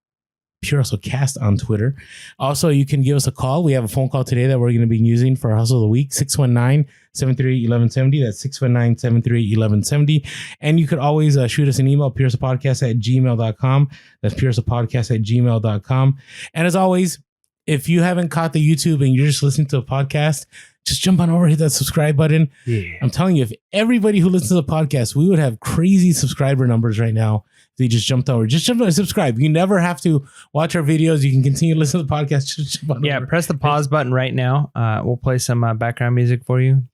Pure Hustle Cast on Twitter. Also, you can give us a call. We have a phone call today that we're going to be using for Hustle of the Week, 619-738-1170. That's 619-738-1170. And you could always shoot us an email, purehustlepodcast@gmail.com. That's purehustlepodcast@gmail.com. And as always, if you haven't caught the YouTube and you're just listening to a podcast, just jump on over, hit that subscribe button. Yeah. I'm telling you, if everybody who listens to the podcast, we would have crazy subscriber numbers right now. They just jumped over. Just jump on and subscribe. You never have to watch our videos. You can continue to listen to the podcast. Just jump on over. Press the pause button right now. We'll play some background music for you.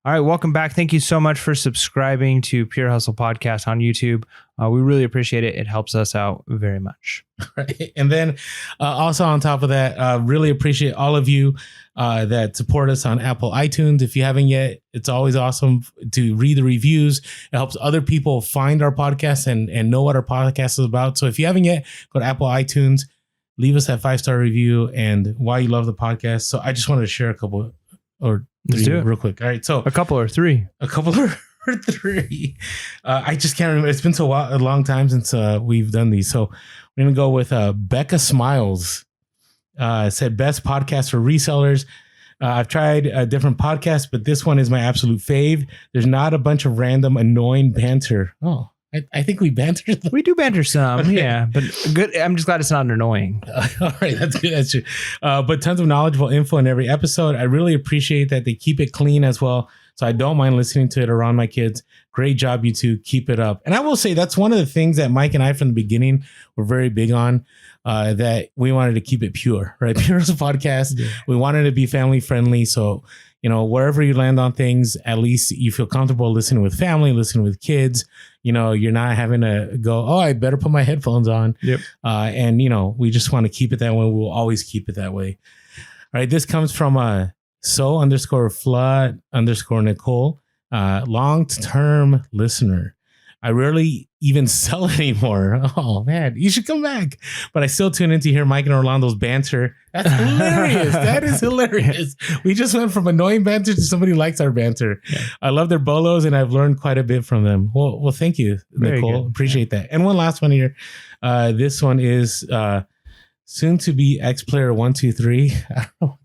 All right, welcome back. Thank you so much for subscribing to Pure Hustle Podcast on YouTube. We really appreciate it. It helps us out very much. Right. And then also on top of that, really appreciate all of you that support us on Apple iTunes. If you haven't yet, it's always awesome to read the reviews. It helps other people find our podcast and know what our podcast is about. So if you haven't yet, go to Apple iTunes, leave us that 5-star review and why you love the podcast. So I just wanted to share a couple or three real quick. All right. So a couple or three. Or 3. I just can't remember. It's been a long time since we've done these. So we're going to go with Becca Smiles. Said best podcast for resellers. I've tried different podcasts, but this one is my absolute fave. There's not a bunch of random annoying banter. Oh, I think we banter. We do banter some, okay. Yeah, but good. I'm just glad it's not annoying. All right, that's good. That's true. But tons of knowledgeable info in every episode. I really appreciate that they keep it clean as well. So I don't mind listening to it around my kids. Great job, you two. Keep it up. And I will say that's one of the things that Mike and I from the beginning were very big on, that we wanted to keep it pure, right? Pure as a podcast. Yeah. We wanted to be family friendly. So, wherever you land on things, at least you feel comfortable listening with family, listening with kids. You're not having to go, oh, I better put my headphones on. Yep. And we just want to keep it that way. We'll always keep it that way. All right. This comes from so_flood_Nicole, long-term listener. I rarely even sell anymore. Oh man, you should come back. But I still tune in to hear Mike and Orlando's banter. That's hilarious. That is hilarious. We just went from annoying banter to somebody who likes our banter. Yeah. I love their bolos and I've learned quite a bit from them. Well, thank you, Nicole. Appreciate that. And one last one here. This one is soon to be X-Player 123. I don't know.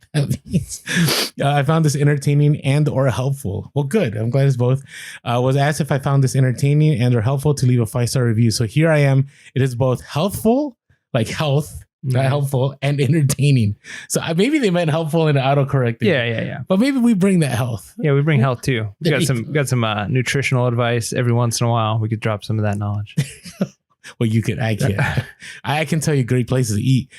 I found this entertaining and or helpful. Well, good. I'm glad it's both. Was asked if I found this entertaining and or helpful to leave a 5-star review. So here I am. It is both healthful, like health, not helpful, and entertaining. So maybe they meant helpful and autocorrect. Yeah. But maybe we bring that health. Yeah, we bring health too. We got some nutritional advice every once in a while. We could drop some of that knowledge. Well, I can't. I can tell you great places to eat.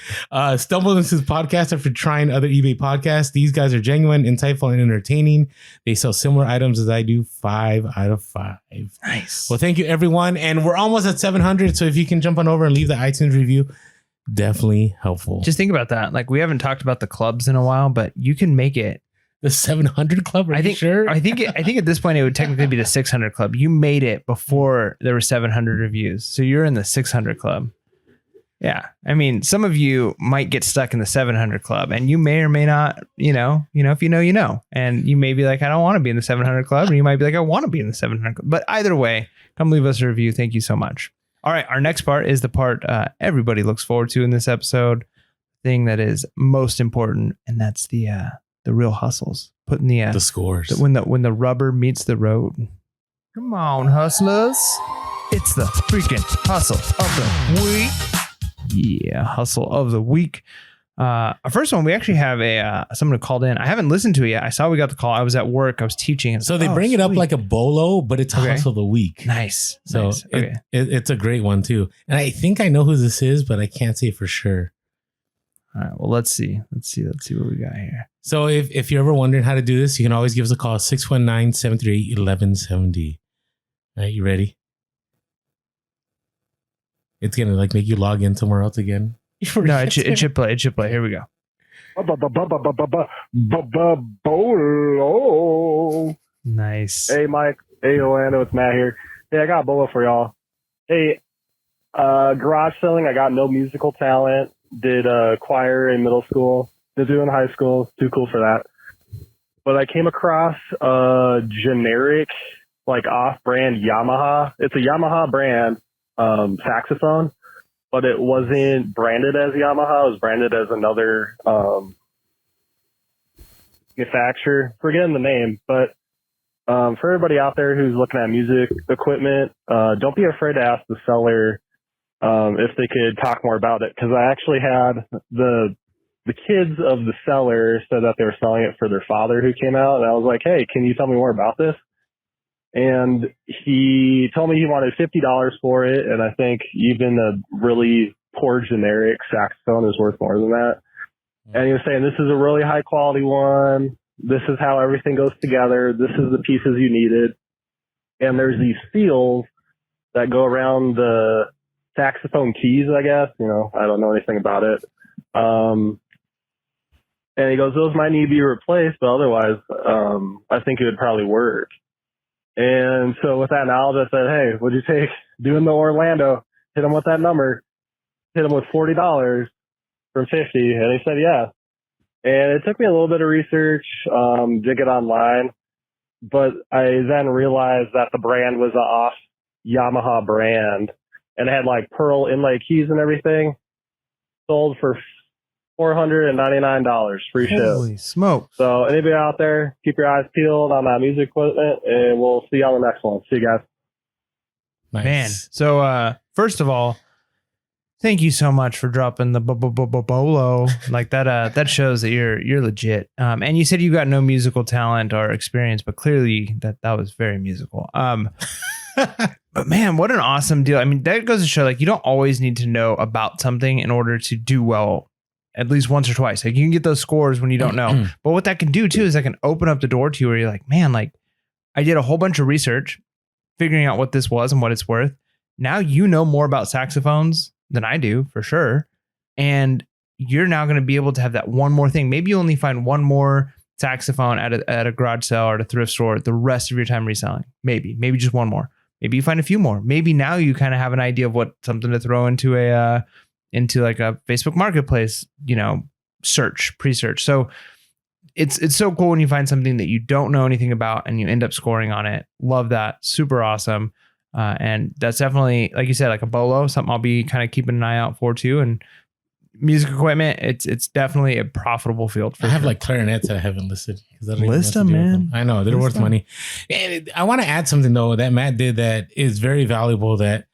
Stumbled into this podcast after trying other eBay podcasts. These guys are genuine, insightful, and entertaining. They sell similar items as I do. 5 out of 5. Nice. Well, thank you, everyone. And we're almost at 700. So if you can jump on over and leave the iTunes review, definitely helpful. Just think about that. Like, we haven't talked about the clubs in a while, but you can make it. The 700 club? I think at this point it would technically be the 600 club. You made it before there were 700 reviews, so you're in the 600 club. Yeah, I mean, some of you might get stuck in the 700 club, and you may or may not. If you know, and you may be like, I don't want to be in the 700 club, or you might be like, I want to be in the 700 club. But either way, come leave us a review. Thank you so much. All right, our next part is the part everybody looks forward to in this episode, thing that is most important, and that's the real hustles, putting the scores when the rubber meets the road. Come on, hustlers! It's the freaking hustle of the week. Yeah, hustle of the week. Our first one, we actually have someone who called in. I haven't listened to it yet. I saw we got the call. I was at work. I was teaching, and so they bring it up like a bolo, but it's hustle of the week. Nice. So nice. It's a great one too. And I think I know who this is, but I can't say for sure. All right. Well, let's see what we got here. So if you're ever wondering how to do this, you can always give us a call, 619-738-1170. All right, you ready? It's going to make you log in somewhere else again. No, it should play. It should play. Here we go. Bolo. Nice. Hey, Mike. Hey, Orlando. It's Matt here. Hey, I got a bolo for y'all. Hey, garage selling. I got no musical talent. Did choir in middle school. Did do in high school. Too cool for that. But I came across a generic, off-brand Yamaha. It's a Yamaha brand saxophone, but it wasn't branded as Yamaha. It was branded as another manufacturer. Forgetting the name, but for everybody out there who's looking at music equipment, don't be afraid to ask the seller if they could talk more about it, because I actually had the kids of the seller said that they were selling it for their father who came out, and I was like, hey, can you tell me more about this? And he told me he wanted $50 for it, and I think even a really poor generic saxophone is worth more than that. And he was saying, this is a really high quality one. This is how everything goes together. This is the pieces you needed. And there's these seals that go around the saxophone keys, I guess. I don't know anything about it. And he goes, those might need to be replaced, but otherwise, I think it would probably work. And so with that knowledge, I said, hey, what'd you take? Doing the Orlando, hit him with that number, hit him with $40 from 50. And he said, yeah. And it took me a little bit of research, dig it online, but I then realized that the brand was an off Yamaha brand, and it had pearl inlay keys and everything. Sold for $499 free ship. Holy smoke. So anybody out there, keep your eyes peeled on that music equipment, and we'll see you on the next one. See you guys. Nice. Man. So first of all, Thank you so much for dropping the bolo like that. That shows that you're legit. And you said you got no musical talent or experience, but clearly that was very musical. But man, what an awesome deal. I mean, that goes to show like you don't always need to know about something in order to do well at least once or twice. Like you can get those scores when you don't know. But what that can do too is that can open up the door to you where you're like, man, like I did a whole bunch of research figuring out what this was and what it's worth. Now you know more about saxophones than I do for sure. And you're now going to be able to have that one more thing. Maybe you only find one more saxophone at a garage sale or at a thrift store the rest of your time reselling. Maybe just one more. Maybe you find a few more. Maybe now you kind of have an idea of what something to throw into into like a Facebook Marketplace, pre-search. So it's so cool when you find something that you don't know anything about and you end up scoring on it. Love that. Super awesome. And that's definitely, like you said, like a bolo, something I'll be kind of keeping an eye out for too. And music equipment, it's definitely a profitable field. I have like clarinets that I haven't listed. List them, man. I know they're worth money. And I want to add something though that Matt did that is very valuable that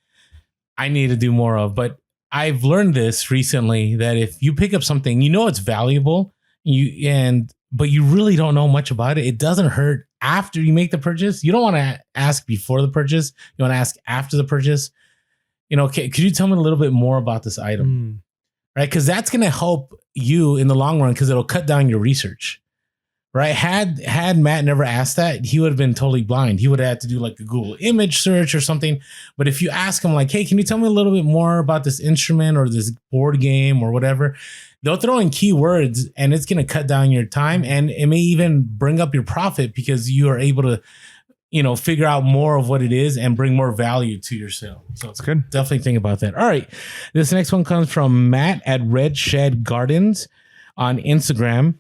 I need to do more of. But I've learned this recently that if you pick up something, it's valuable, but you really don't know much about it. It doesn't hurt after you make the purchase. You don't want to ask before the purchase. You want to ask after the purchase. Could you tell me a little bit more about this item? Right? Because that's going to help you in the long run because it'll cut down your research. Right? Had Matt never asked that, he would have been totally blind. He would have had to do like a Google image search or something. But if you ask him like, hey, can you tell me a little bit more about this instrument or this board game or whatever? They'll throw in keywords and it's going to cut down your time and it may even bring up your profit because you are able to, figure out more of what it is and bring more value to your sale. So it's good. Definitely think about that. All right. This next one comes from Matt at Red Shed Gardens on Instagram.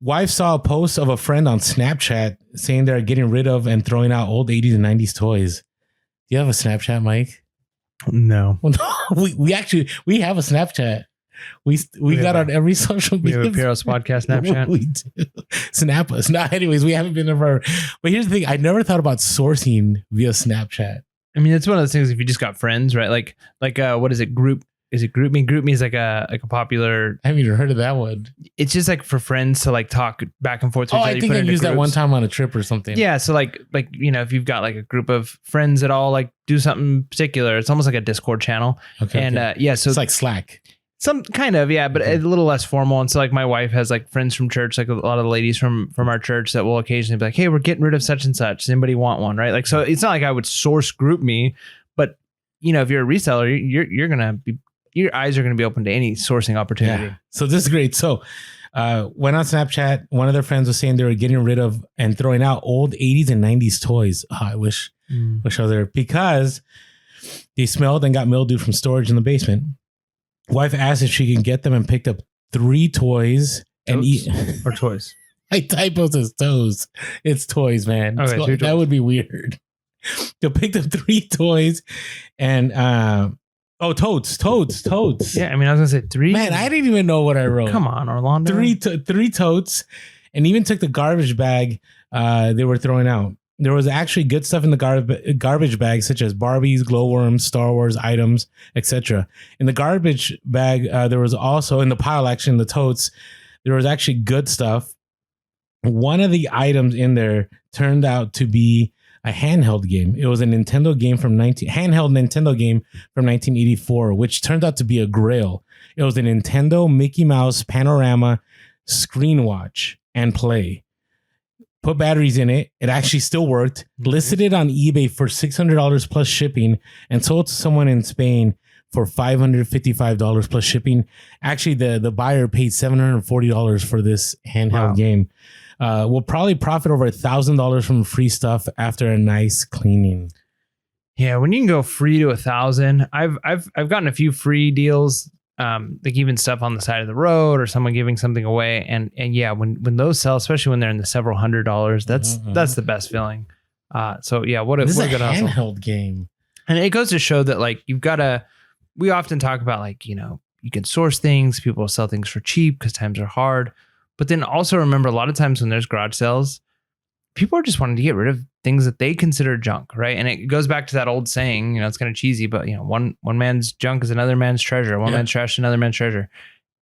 Wife saw a post of a friend on Snapchat saying they're getting rid of and throwing out old 80s and 90s toys. Do you have a Snapchat, Mike? No. Well, no, we have a Snapchat. We got on every social media. We have a Piero's podcast Snapchat. We do. Snap us. No, anyways, we haven't been ever. But here's the thing. I never thought about sourcing via Snapchat. I mean, it's one of those things if you just got friends, right? Like what is it? Group? Is it GroupMe? GroupMe is like a popular. I haven't even heard of that one. It's just like for friends to like talk back and forth. Oh, I think I used that one time on a trip or something. Yeah. So like, if you've got like a group of friends that all like do something particular, it's almost like a Discord channel. Okay. And so it's like Slack. Some kind of, yeah, but a little less formal. And so like my wife has like friends from church, like a lot of the ladies from our church that will occasionally be like, hey, we're getting rid of such and such. Does anybody want one? Right. Like, so it's not like I would source GroupMe, but if you're a reseller, you're going to be, your eyes are going to be open to any sourcing opportunity. Yeah. So this is great. So went on Snapchat. One of their friends was saying they were getting rid of and throwing out old 80s and 90s toys. Oh, I wish I was there because they smelled and got mildew from storage in the basement. Wife asked if she can get them and picked up 3 toys and eat or toys. I typos as toes. It's toys, man. Okay, so that would be weird. They picked up 3 toys and totes. Yeah, I mean, I was gonna say 3. Man, I didn't even know what I wrote. Come on, Orlando. 3 totes, and even took the garbage bag they were throwing out. There was actually good stuff in the garbage bag, such as Barbies, glowworms, Star Wars items, etc. In the garbage bag, there was also in the pile, actually in the totes, there was actually good stuff. One of the items in there turned out to be a handheld game. It was a Nintendo game handheld Nintendo game from 1984, which turned out to be a grail. It was a Nintendo Mickey Mouse Panorama screen watch and play. Put batteries in it. It actually still worked. Listed it on eBay for $600 plus shipping and sold to someone in Spain for $555 plus shipping. Actually, the buyer paid $740 for this handheld game. We'll probably profit over $1,000 from free stuff after a nice cleaning. Yeah, when you can go free to 1,000, I've gotten a few free deals, like even stuff on the side of the road or someone giving something away, and yeah, when those sell, especially when they're in the several $100s, that's the best feeling. So yeah, what a good hustle. Handheld game, and it goes to show that like you've got to. We often talk about like you can source things, people sell things for cheap because times are hard. But then also remember a lot of times when there's garage sales, people are just wanting to get rid of things that they consider junk, right? And it goes back to that old saying, it's kind of cheesy, but one man's junk is another man's treasure. One man's trash is another man's treasure.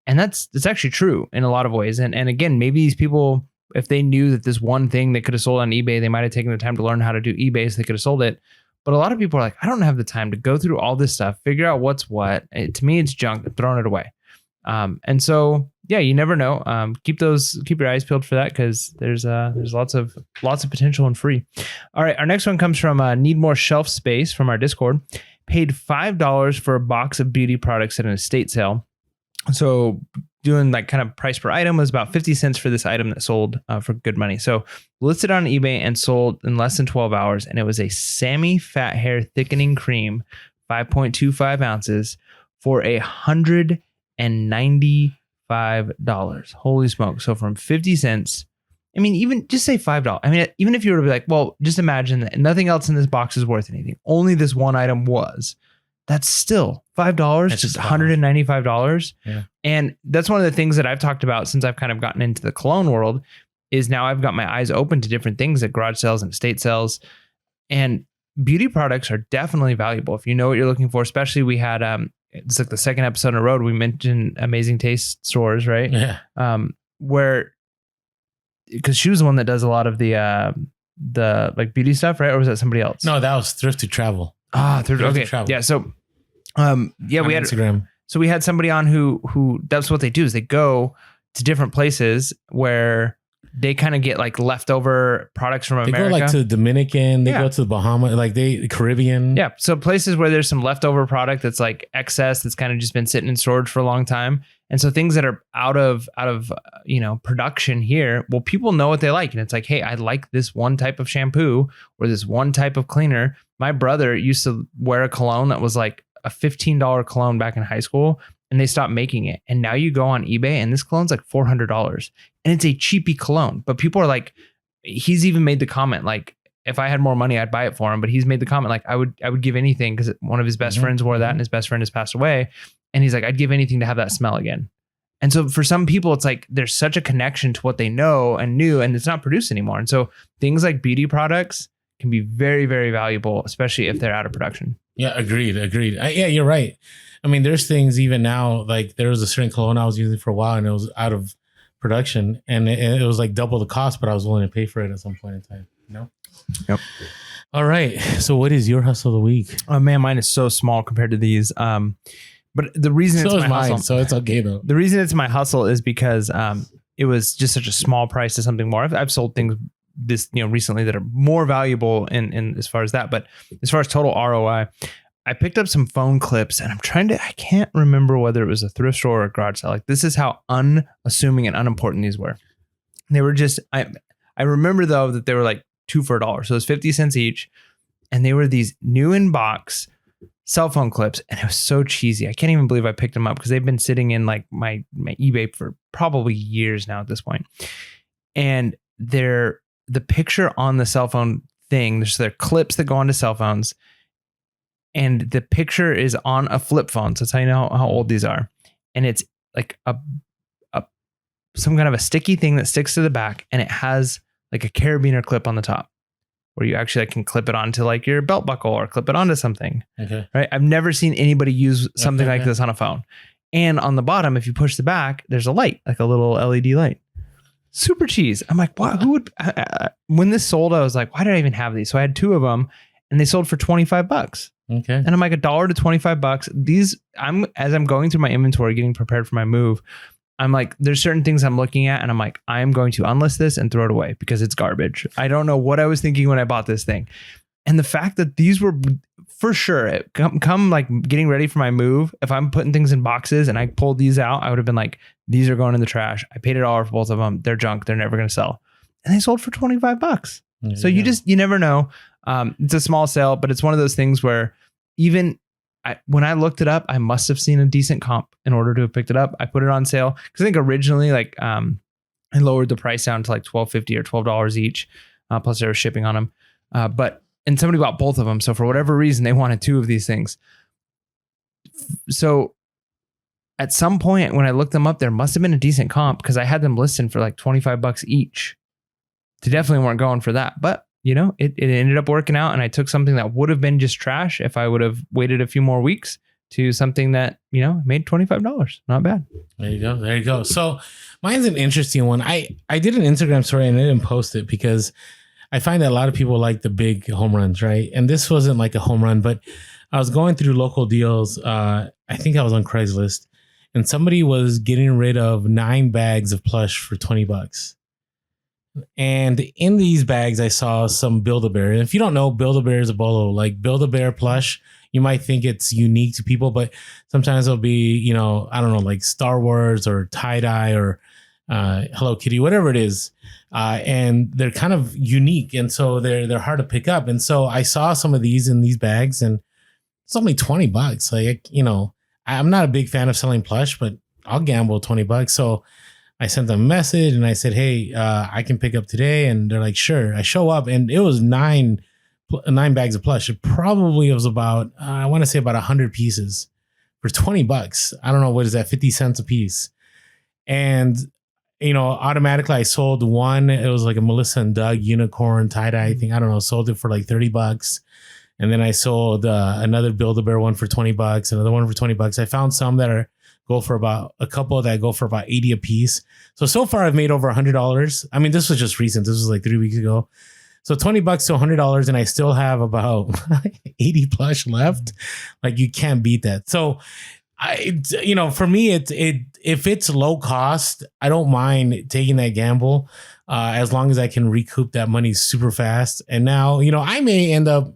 And it's actually true in a lot of ways. And again, maybe these people, if they knew that this one thing they could have sold on eBay, they might have taken the time to learn how to do eBay so they could have sold it. But a lot of people are like, I don't have the time to go through all this stuff, figure out what's what. To me, it's junk. I'm throwing it away. And so, yeah, you never know. Keep your eyes peeled for that, because there's lots of potential and free. All right, our next one comes from Need More Shelf Space from our Discord. Paid $5 for a box of beauty products at an estate sale. So doing like kind of price per item was about 50 cents for this item that sold for good money. So listed on eBay and sold in less than 12 hours. And it was a Sammy Fat Hair Thickening Cream, 5.25 ounces for $195. Holy smoke. So from 50 cents, I mean, even just say $5. I mean, even if you were to be like, well, just imagine that nothing else in this box is worth anything. Only this one item was. That's still $5, just $195. Yeah. And that's one of the things that I've talked about since I've kind of gotten into the cologne world, is now I've got my eyes open to different things at garage sales and estate sales. And beauty products are definitely valuable if you know what you're looking for. Especially we had, it's like the second episode in a row, we mentioned Amazing Taste stores, right? Yeah. Where, because she was the one that does a lot of the like beauty stuff, right? Or was that somebody else? No, that was Thrift to Travel. Okay. Travel. Yeah. So, we had Instagram. So we had somebody on who that's what they do, is they go to different places where they kind of get like leftover products from America. They go like to the Dominican, they go to the Bahamas, like the Caribbean. Yeah. So places where there's some leftover product that's like excess, that's kind of just been sitting in storage for a long time. And so things that are out of production here, well, people know what they like. And it's like, hey, I like this one type of shampoo or this one type of cleaner. My brother used to wear a cologne that was like a $15 cologne back in high school, and they stopped making it. And now you go on eBay and this cologne's like $400, and it's a cheapy cologne. But people are like, he's even made the comment, like, if I had more money, I'd buy it for him. But he's made the comment, like, I would give anything, because one of his best friends wore that, and his best friend has passed away. And he's like, I'd give anything to have that smell again. And so for some people, it's like there's such a connection to what they know and knew, and it's not produced anymore. And so things like beauty products can be very, very valuable, especially if they're out of production. Yeah, agreed. Yeah, you're right. I mean, there's things even now, like there was a certain cologne I was using for a while, and it was out of production, and it was like double the cost, but I was willing to pay for it at some point in time. Yep. All right. So what is your hustle of the week? Oh man, mine is so small compared to these. But the reason it's my hustle, so it's okay though. The reason it's my hustle is because it was just such a small price to something more. I've sold things this recently that are more valuable in as far as that, but as far as total ROI, I picked up some phone clips, and I can't remember whether it was a thrift store or a garage sale. Like, this is how unassuming and unimportant these were. They were just, I remember though that they were like 2 for $1, so it was 50 cents each, and they were these new in box cell phone clips, and it was so cheesy. I can't even believe I picked them up, because they've been sitting in like my eBay for probably years now at this point. And the picture on the cell phone thing, they're clips that go onto cell phones, and the picture is on a flip phone. So that's how you know how old these are. And it's like some kind of a sticky thing that sticks to the back, and it has like a carabiner clip on the top, where you actually can clip it onto like your belt buckle or clip it onto something. Okay. Right. I've never seen anybody use something like this on a phone. And on the bottom, if you push the back, there's a light, like a little LED light. Super cheese. I'm like, wow, who would, when this sold, I was like, why did I even have these? So I had 2 of them, and they sold for $25. Okay. And I'm like, $1 to $25. These, as I'm going through my inventory, getting prepared for my move, I'm like, there's certain things I'm looking at, and I'm like, I'm going to unlist this and throw it away because it's garbage. I don't know what I was thinking when I bought this thing. And the fact that these were, for sure, come like getting ready for my move, if I'm putting things in boxes and I pulled these out, I would have been like, these are going in the trash. I paid $1 for both of them. They're junk. They're never going to sell. And they sold for $25. So you never know. It's a small sale, but it's one of those things where even when I looked it up, I must have seen a decent comp in order to have picked it up. I put it on sale because I think originally I lowered the price down to like $12.50 or $12 each. Plus there was shipping on them. And somebody bought both of them. So for whatever reason, they wanted 2 of these things. So at some point when I looked them up, there must have been a decent comp because I had them listed for like $25 each. definitely weren't going for that. But, it ended up working out, and I took something that would have been just trash if I would have waited a few more weeks to something that, made $25. Not bad. There you go. So mine's an interesting one. I did an Instagram story and I didn't post it because I find that a lot of people like the big home runs, right? And this wasn't like a home run, but I was going through local deals. I think I was on Craigslist, and somebody was getting rid of 9 bags of plush for $20. And in these bags, I saw some Build-A-Bear. And if you don't know, Build-A-Bear is a bolo. Like Build-A-Bear plush, you might think it's unique to people, but sometimes it'll be, I don't know, like Star Wars or tie-dye or Hello Kitty, whatever it is. And they're kind of unique. And so they're hard to pick up. And so I saw some of these in these bags, and it's only $20. Like, I'm not a big fan of selling plush, but I'll gamble $20. So I sent them a message and I said, hey, I can pick up today. And they're like, sure. I show up, and it was 9 bags of plush. It probably was about, I want to say about 100 pieces for $20. I don't know. What is that? 50 cents a piece. And, automatically I sold one. It was like a Melissa and Doug unicorn tie-dye thing. I don't know. Sold it for like $30. And then I sold another Build-A-Bear one for $20, another one for $20. I found some that go for about a couple that go for about 80 a piece. So far I've made over $100. I mean, this was just recent. This was like 3 weeks ago. So $20 to $100, and I still have about 80 plush left. Like, you can't beat that. So for me, if it's low cost, I don't mind taking that gamble as long as I can recoup that money super fast. And now, I may end up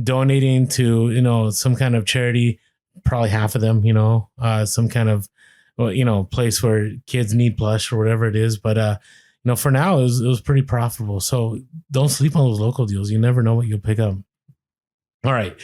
donating to, some kind of charity, probably half of them, some kind of, place where kids need plush or whatever it is. But, for now it was pretty profitable. So don't sleep on those local deals. You never know what you'll pick up. All right.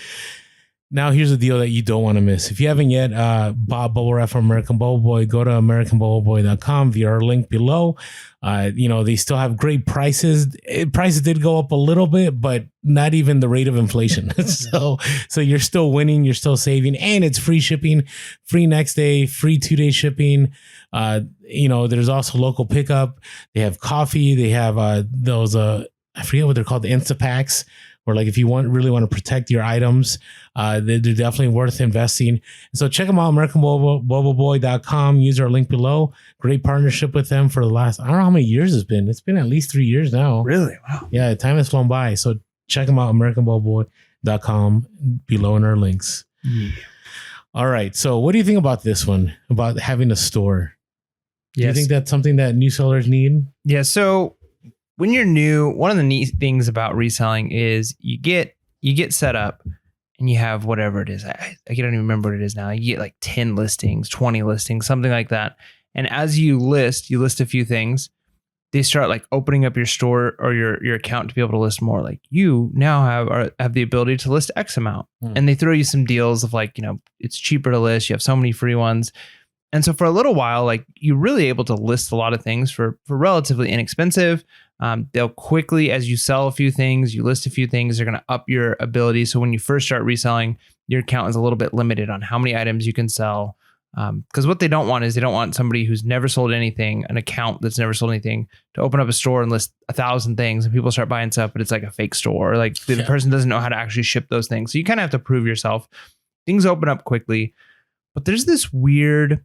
Now here's a deal that you don't want to miss. If you haven't yet bought bubble wrap from American Bubble Boy, go to AmericanBubbleBoy.com via our link below. They still have great prices. Prices did go up a little bit, but not even the rate of inflation. So you're still winning, you're still saving, and it's free shipping, free next day, free 2-day shipping. There's also local pickup. They have coffee. They have those I forget what they're called, the Instapacks. Or like if you really want to protect your items, they're definitely worth investing. So check them out, AmericanBubbleBoy.com. Use our link below. Great partnership with them for the last, I don't know how many years it's been. It's been at least 3 years now. Really? Wow. Yeah, time has flown by. So check them out, AmericanBubbleBoy.com, below in our links. Yeah. All right. So what do you think about this one, about having a store? Yes. Do you think that's something that new sellers need? Yeah. So when you're new, one of the neat things about reselling is you get set up and you have whatever it is. I don't even remember what it is now. You get like 10 listings, 20 listings, something like that. And as you list a few things, they start like opening up your store or your account to be able to list more. Like, you now have the ability to list X amount. And they throw you some deals of like, it's cheaper to list. You have so many free ones. And so for a little while, like, you're really able to list a lot of things for relatively inexpensive. They'll quickly, as you sell a few things, you list a few things, they're going to up your ability. So when you first start reselling, your account is a little bit limited on how many items you can sell. Because what they don't want is, they don't want somebody who's never sold anything, an account that's never sold anything, to open up a store and list 1,000 things and people start buying stuff, but it's like a fake store. Or like the person doesn't know how to actually ship those things. So you kind of have to prove yourself. Things open up quickly, but there's a weird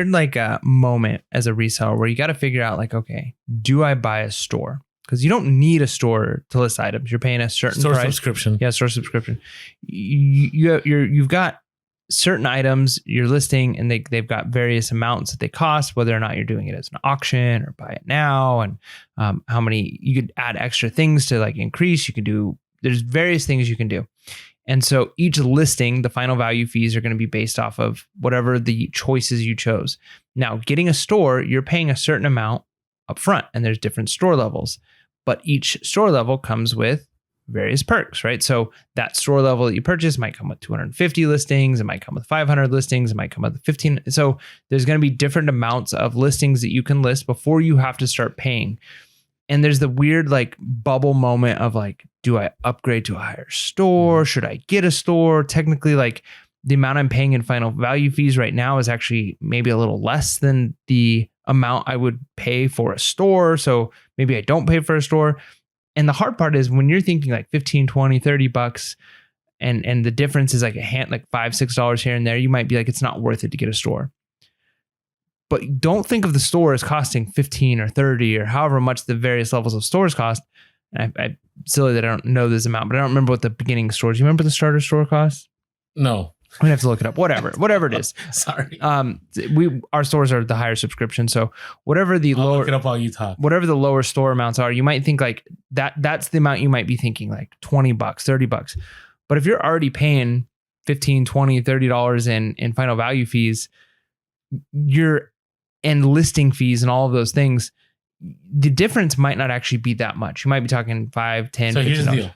like moment as a reseller where you got to figure out like, okay, do I buy a store? Because you don't need a store to list items. You're paying a certain store price. Subscription. Yeah, store subscription. You've got certain items you're listing, and they've got various amounts that they cost, whether or not you're doing it as an auction or buy it now, and how many you could add extra things to like increase. You can do, there's various things you can do. And so each listing, the final value fees are going to be based off of whatever the choices you chose. Now, getting a store, you're paying a certain amount up front, and there's different store levels, but each store level comes with various perks, right? So that store level that you purchase might come with 250 listings. It might come with 500 listings. It might come with 15. So there's going to be different amounts of listings that you can list before you have to start paying. And there's the weird like bubble moment of like, do I upgrade to a higher store? Should I get a store? Technically, like, the amount I'm paying in final value fees right now is actually maybe a little less than the amount I would pay for a store. So maybe I don't pay for a store. And the hard part is when you're thinking like 15, 20, 30 bucks and the difference is like $5, $6 here and there, you might be like, it's not worth it to get a store. But don't think of the store as costing 15 or 30 or however much the various levels of stores cost. And I silly that I don't know this amount, but I don't remember what the beginning stores. You remember the starter store cost? No. I'm gonna have to look it up. Whatever it is. Sorry. Our stores are the higher subscription. So whatever the I'll lower, look it up while you talk. whatever the lower store amounts are, you might think like that's the amount you might be thinking like $20, $30. But if you're already paying $15, $20, $30 in final value fees, and listing fees and all of those things, the difference might not actually be that much. You might be talking $5, $10, So $15. here's the deal.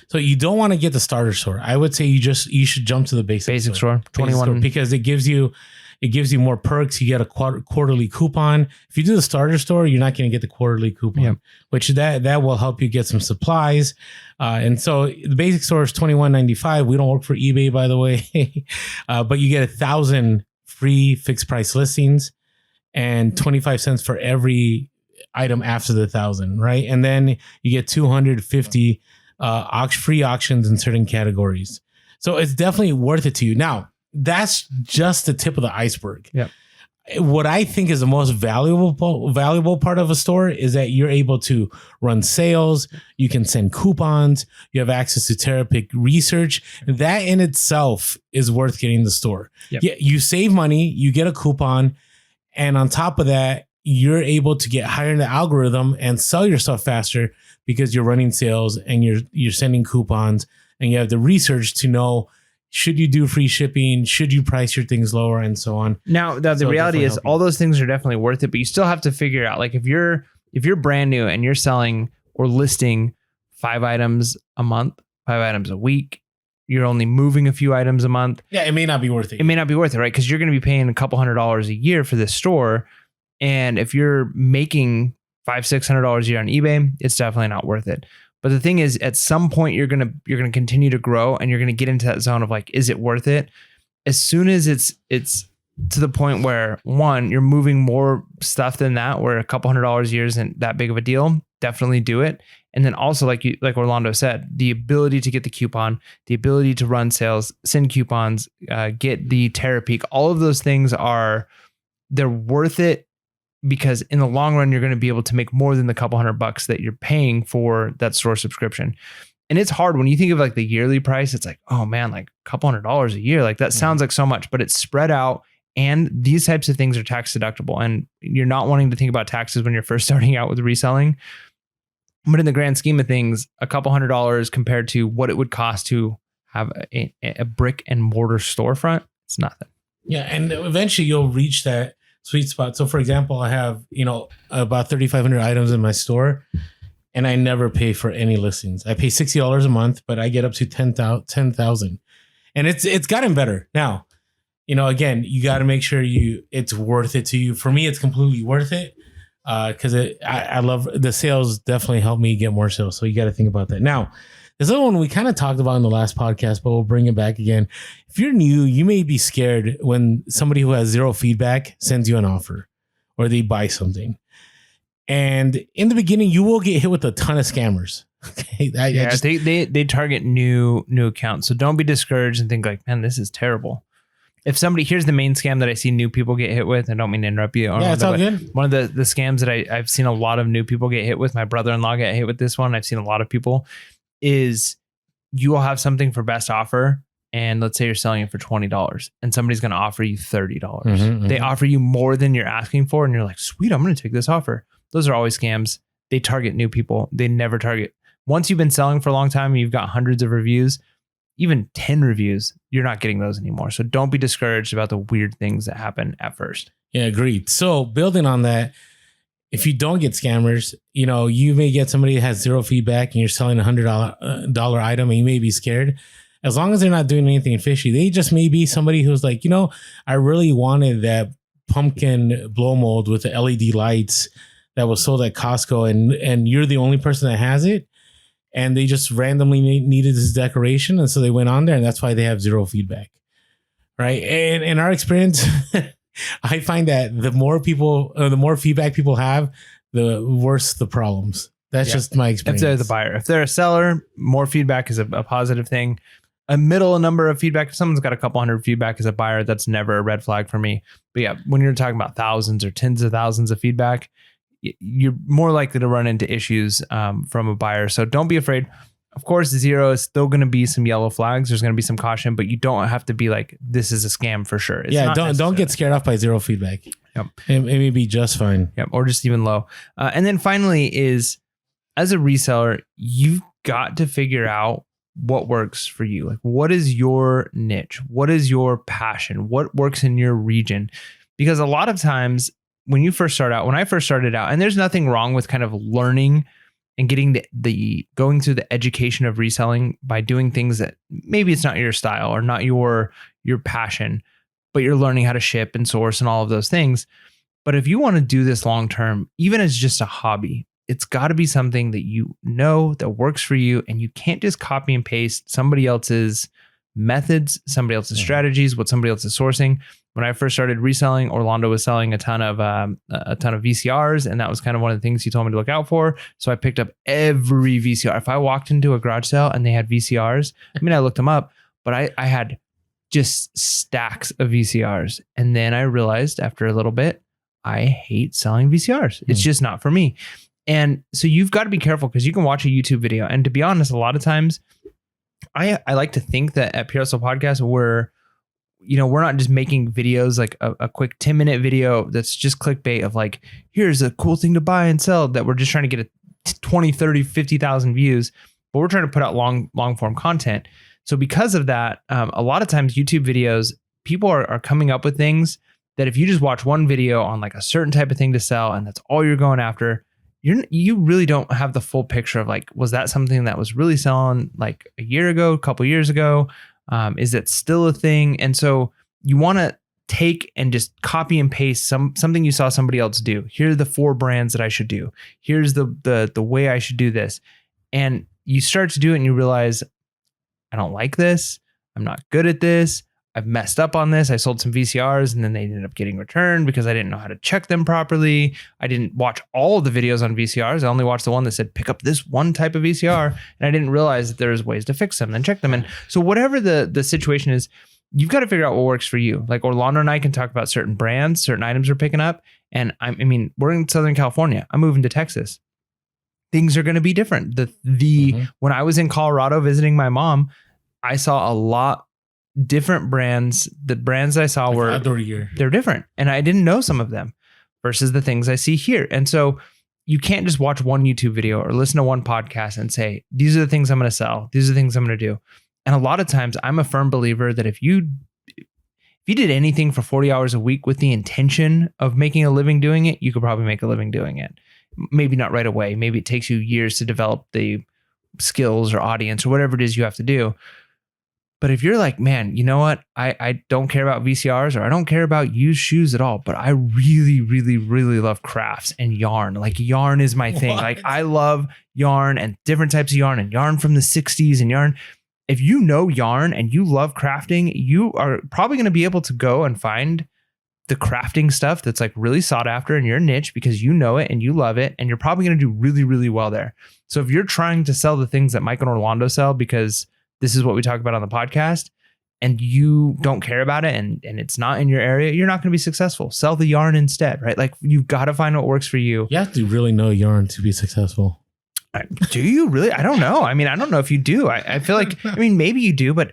So you don't want to get the starter store. I would say you should jump to the basic store. 21 because it gives you more perks. You get a quarterly coupon. If you do the starter store, you're not going to get the quarterly coupon, which that will help you get some supplies. And so the basic store is $21.95. We don't work for eBay, by the way, but you get 1,000 free fixed price listings and 25 cents for every item after the 1,000, right? And then you get 250 free auctions in certain categories. So it's definitely worth it to you. Now, that's just the tip of the iceberg. Yeah. What I think is the most valuable part of a store is that you're able to run sales. You can send coupons. You have access to Terapic research. That in itself is worth getting the store. Yep. Yeah, you save money. You get a coupon. And on top of that, you're able to get higher in the algorithm and sell your stuff faster because you're running sales and you're sending coupons and you have the research to know, should you do free shipping? Should you price your things lower and so on? Now, the reality is all those things are definitely worth it, but you still have to figure out, like if you're brand new and you're selling or listing 5 items a month, 5 items a week, you're only moving a few items a month. Yeah, it may not be worth it. It may not be worth it, right? Because you're going to be paying a couple $100s a year for this store. And if you're making $500-$600 a year on eBay, it's definitely not worth it. But the thing is, at some point, you're gonna continue to grow, and you're gonna get into that zone of like, is it worth it? As soon as it's to the point where one, you're moving more stuff than that, where a couple $100s a year isn't that big of a deal, definitely do it. And then also, like Orlando said, the ability to get the coupon, the ability to run sales, send coupons, get the Terapeak, all of those things they're worth it. Because in the long run, you're going to be able to make more than the couple $100 that you're paying for that store subscription. And it's hard when you think of like the yearly price. It's like, oh man, like a couple $100s a year. Like that sounds like so much, but it's spread out. And these types of things are tax deductible. And you're not wanting to think about taxes when you're first starting out with reselling. But in the grand scheme of things, a couple $100 compared to what it would cost to have a brick and mortar storefront, it's nothing. Yeah. And eventually you'll reach that sweet spot. So for example, I have, about 3,500 items in my store and I never pay for any listings. I pay $60 a month, but I get up to 10,000 and it's gotten better. Now, again, you got to make sure it's worth it to you. For me, it's completely worth it. Cause I love the sales definitely help me get more sales. So you got to think about that. Now, this other one we kind of talked about in the last podcast, but we'll bring it back again. If you're new, you may be scared when somebody who has zero feedback sends you an offer or they buy something. And in the beginning, you will get hit with a ton of scammers. Okay, they target new accounts. So don't be discouraged and think like, man, this is terrible. If here's the main scam that I see new people get hit with. I don't mean to interrupt you. Yeah, it's all good. One of the scams that I've seen a lot of new people get hit with. My brother-in-law got hit with this one. I've seen a lot of people. Is you will have something for best offer, and let's say you're selling it for $20, and somebody's going to offer you $30. They offer you more than you're asking for, and you're like, sweet, I'm going to take this offer. Those are always scams. They target new people. They never target. Once you've been selling for a long time, and you've got hundreds of reviews, even 10 reviews, you're not getting those anymore. So don't be discouraged about the weird things that happen at first. Yeah, agreed. So building on that, if you don't get scammers, you may get somebody that has zero feedback and you're selling $100 item and you may be scared. As long as they're not doing anything fishy, they just may be somebody who's like, I really wanted that pumpkin blow mold with the LED lights that was sold at Costco and you're the only person that has it. And they just randomly needed this decoration. And so they went on there and that's why they have zero feedback. Right. And in our experience, I find that the more feedback people have, the worse the problems. That's just my experience. If they're the buyer, if they're a seller, more feedback is a positive thing. A middle number of feedback, if someone's got a couple hundred feedback as a buyer, that's never a red flag for me. But yeah, when you're talking about thousands or tens of thousands of feedback, you're more likely to run into issues from a buyer. So don't be afraid. Of course, zero is still going to be some yellow flags. There's going to be some caution, but you don't have to be like, this is a scam for sure. It's don't get scared off by zero feedback. Yep. It may be just fine. Yep. Or just even low. And then finally is, as a reseller, you've got to figure out what works for you. Like, what is your niche? What is your passion? What works in your region? Because a lot of times when I first started out, and there's nothing wrong with kind of learning and getting the going through the education of reselling by doing things that maybe it's not your style or not your passion, but you're learning how to ship and source and all of those things. But if you want to do this long term, even as just a hobby, it's got to be something that you know that works for you, and you can't just copy and paste somebody else's methods, somebody else's strategies, what somebody else is sourcing. When I first started reselling, Orlando was selling a ton of VCRs, and that was kind of one of the things he told me to look out for. So I picked up every VCR. If I walked into a garage sale and they had VCRs, I mean, I looked them up, but I had just stacks of VCRs. And then I realized after a little bit, I hate selling VCRs. It's just not for me. And so you've got to be careful, because you can watch a YouTube video. And to be honest, a lot of times I like to think that at PRSL Podcast, we're not just making videos like a quick 10-minute video that's just clickbait of like, here's a cool thing to buy and sell, that we're just trying to get a 20, 30, 50,000 views, but we're trying to put out long form content. So because of that, a lot of times YouTube videos, people are coming up with things that if you just watch one video on like a certain type of thing to sell, and that's all you're going after, you really don't have the full picture of like, was that something that was really selling like a year ago, a couple years ago? Is it still a thing? And so you want to take and just copy and paste something you saw somebody else do. Here are the 4 brands that I should do. Here's the way I should do this. And you start to do it and you realize, I don't like this. I'm not good at this. I've messed up on this. I sold some VCRs and then they ended up getting returned because I didn't know how to check them properly. I didn't watch all of the videos on VCRs. I only watched the one that said, pick up this one type of VCR. And I didn't realize that there's ways to fix them and check them. And so whatever the situation is, you've got to figure out what works for you. Like Orlando and I can talk about certain brands, certain items we're picking up. And I mean, we're in Southern California. I'm moving to Texas. Things are going to be different. When I was in Colorado visiting my mom, I saw a lot different brands. The brands I saw they're different. And I didn't know some of them versus the things I see here. And so you can't just watch one YouTube video or listen to one podcast and say, these are the things I'm going to sell. These are the things I'm going to do. And a lot of times I'm a firm believer that if you did anything for 40 hours a week with the intention of making a living doing it, you could probably make a living doing it. Maybe not right away. Maybe it takes you years to develop the skills or audience or whatever it is you have to do. But if you're like, man, you know what? I don't care about VCRs, or I don't care about used shoes at all, but I really, really, really love crafts and yarn. Like yarn is my thing. Like I love yarn and different types of yarn and yarn from the 60s and yarn. If you know yarn and you love crafting, you are probably going to be able to go and find the crafting stuff that's like really sought after in your niche because you know it and you love it. And you're probably going to do really, really well there. So if you're trying to sell the things that Mike and Orlando sell because this is what we talk about on the podcast, and you don't care about it and it's not in your area, you're not going to be successful. Sell the yarn instead, right? Like you've got to find what works for you. You have to really know yarn to be successful. Do you really? I don't know. I mean, I don't know if you do. I feel like, I mean, maybe you do, but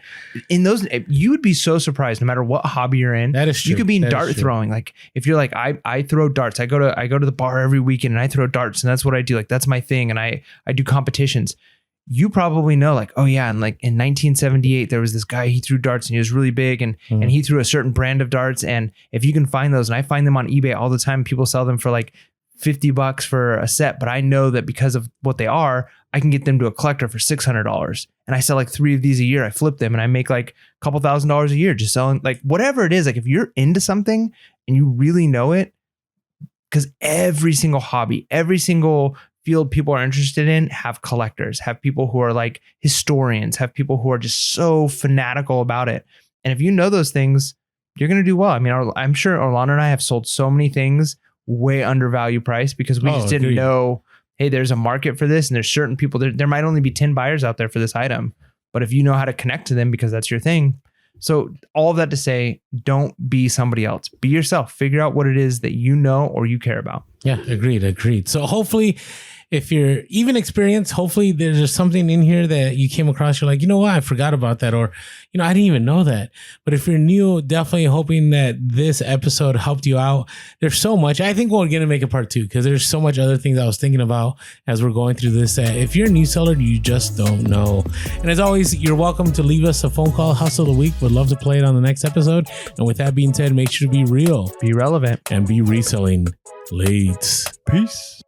in those, you would be so surprised no matter what hobby you're in. That is true. You could be in dart throwing. Like if you're like, I throw darts. I go to the bar every weekend and I throw darts, and that's what I do. Like that's my thing. And I do competitions. You probably know like, oh yeah. And like in 1978, there was this guy, he threw darts and he was really big and he threw a certain brand of darts. And if you can find those, and I find them on eBay all the time, people sell them for like $50 for a set, but I know that because of what they are, I can get them to a collector for $600. And I sell like 3 of these a year. I flip them and I make like a couple $1,000s a year just selling like whatever it is. Like if you're into something and you really know it, because every single hobby, every single field people are interested in have collectors, have people who are like historians, have people who are just so fanatical about it. And if you know those things, you're going to do well. I mean, I'm sure Orlando and I have sold so many things way undervalued price because we just didn't agreed. know, hey, there's a market for this and there's certain people, there might only be 10 buyers out there for this item. But if you know how to connect to them because that's your thing. So all of that to say, don't be somebody else. Be yourself. Figure out what it is that you know or you care about. Yeah, agreed. So hopefully, if you're even experienced, hopefully there's just something in here that you came across. You're like, you know what? I forgot about that. Or, you know, I didn't even know that. But if you're new, definitely hoping that this episode helped you out. There's so much. I think we're going to make a part 2 because there's so much other things I was thinking about as we're going through this. If you're a new seller, you just don't know. And as always, you're welcome to leave us a phone call. Hustle of the week. Would love to play it on the next episode. And with that being said, make sure to be real, Be relevant, and be reselling late. Peace.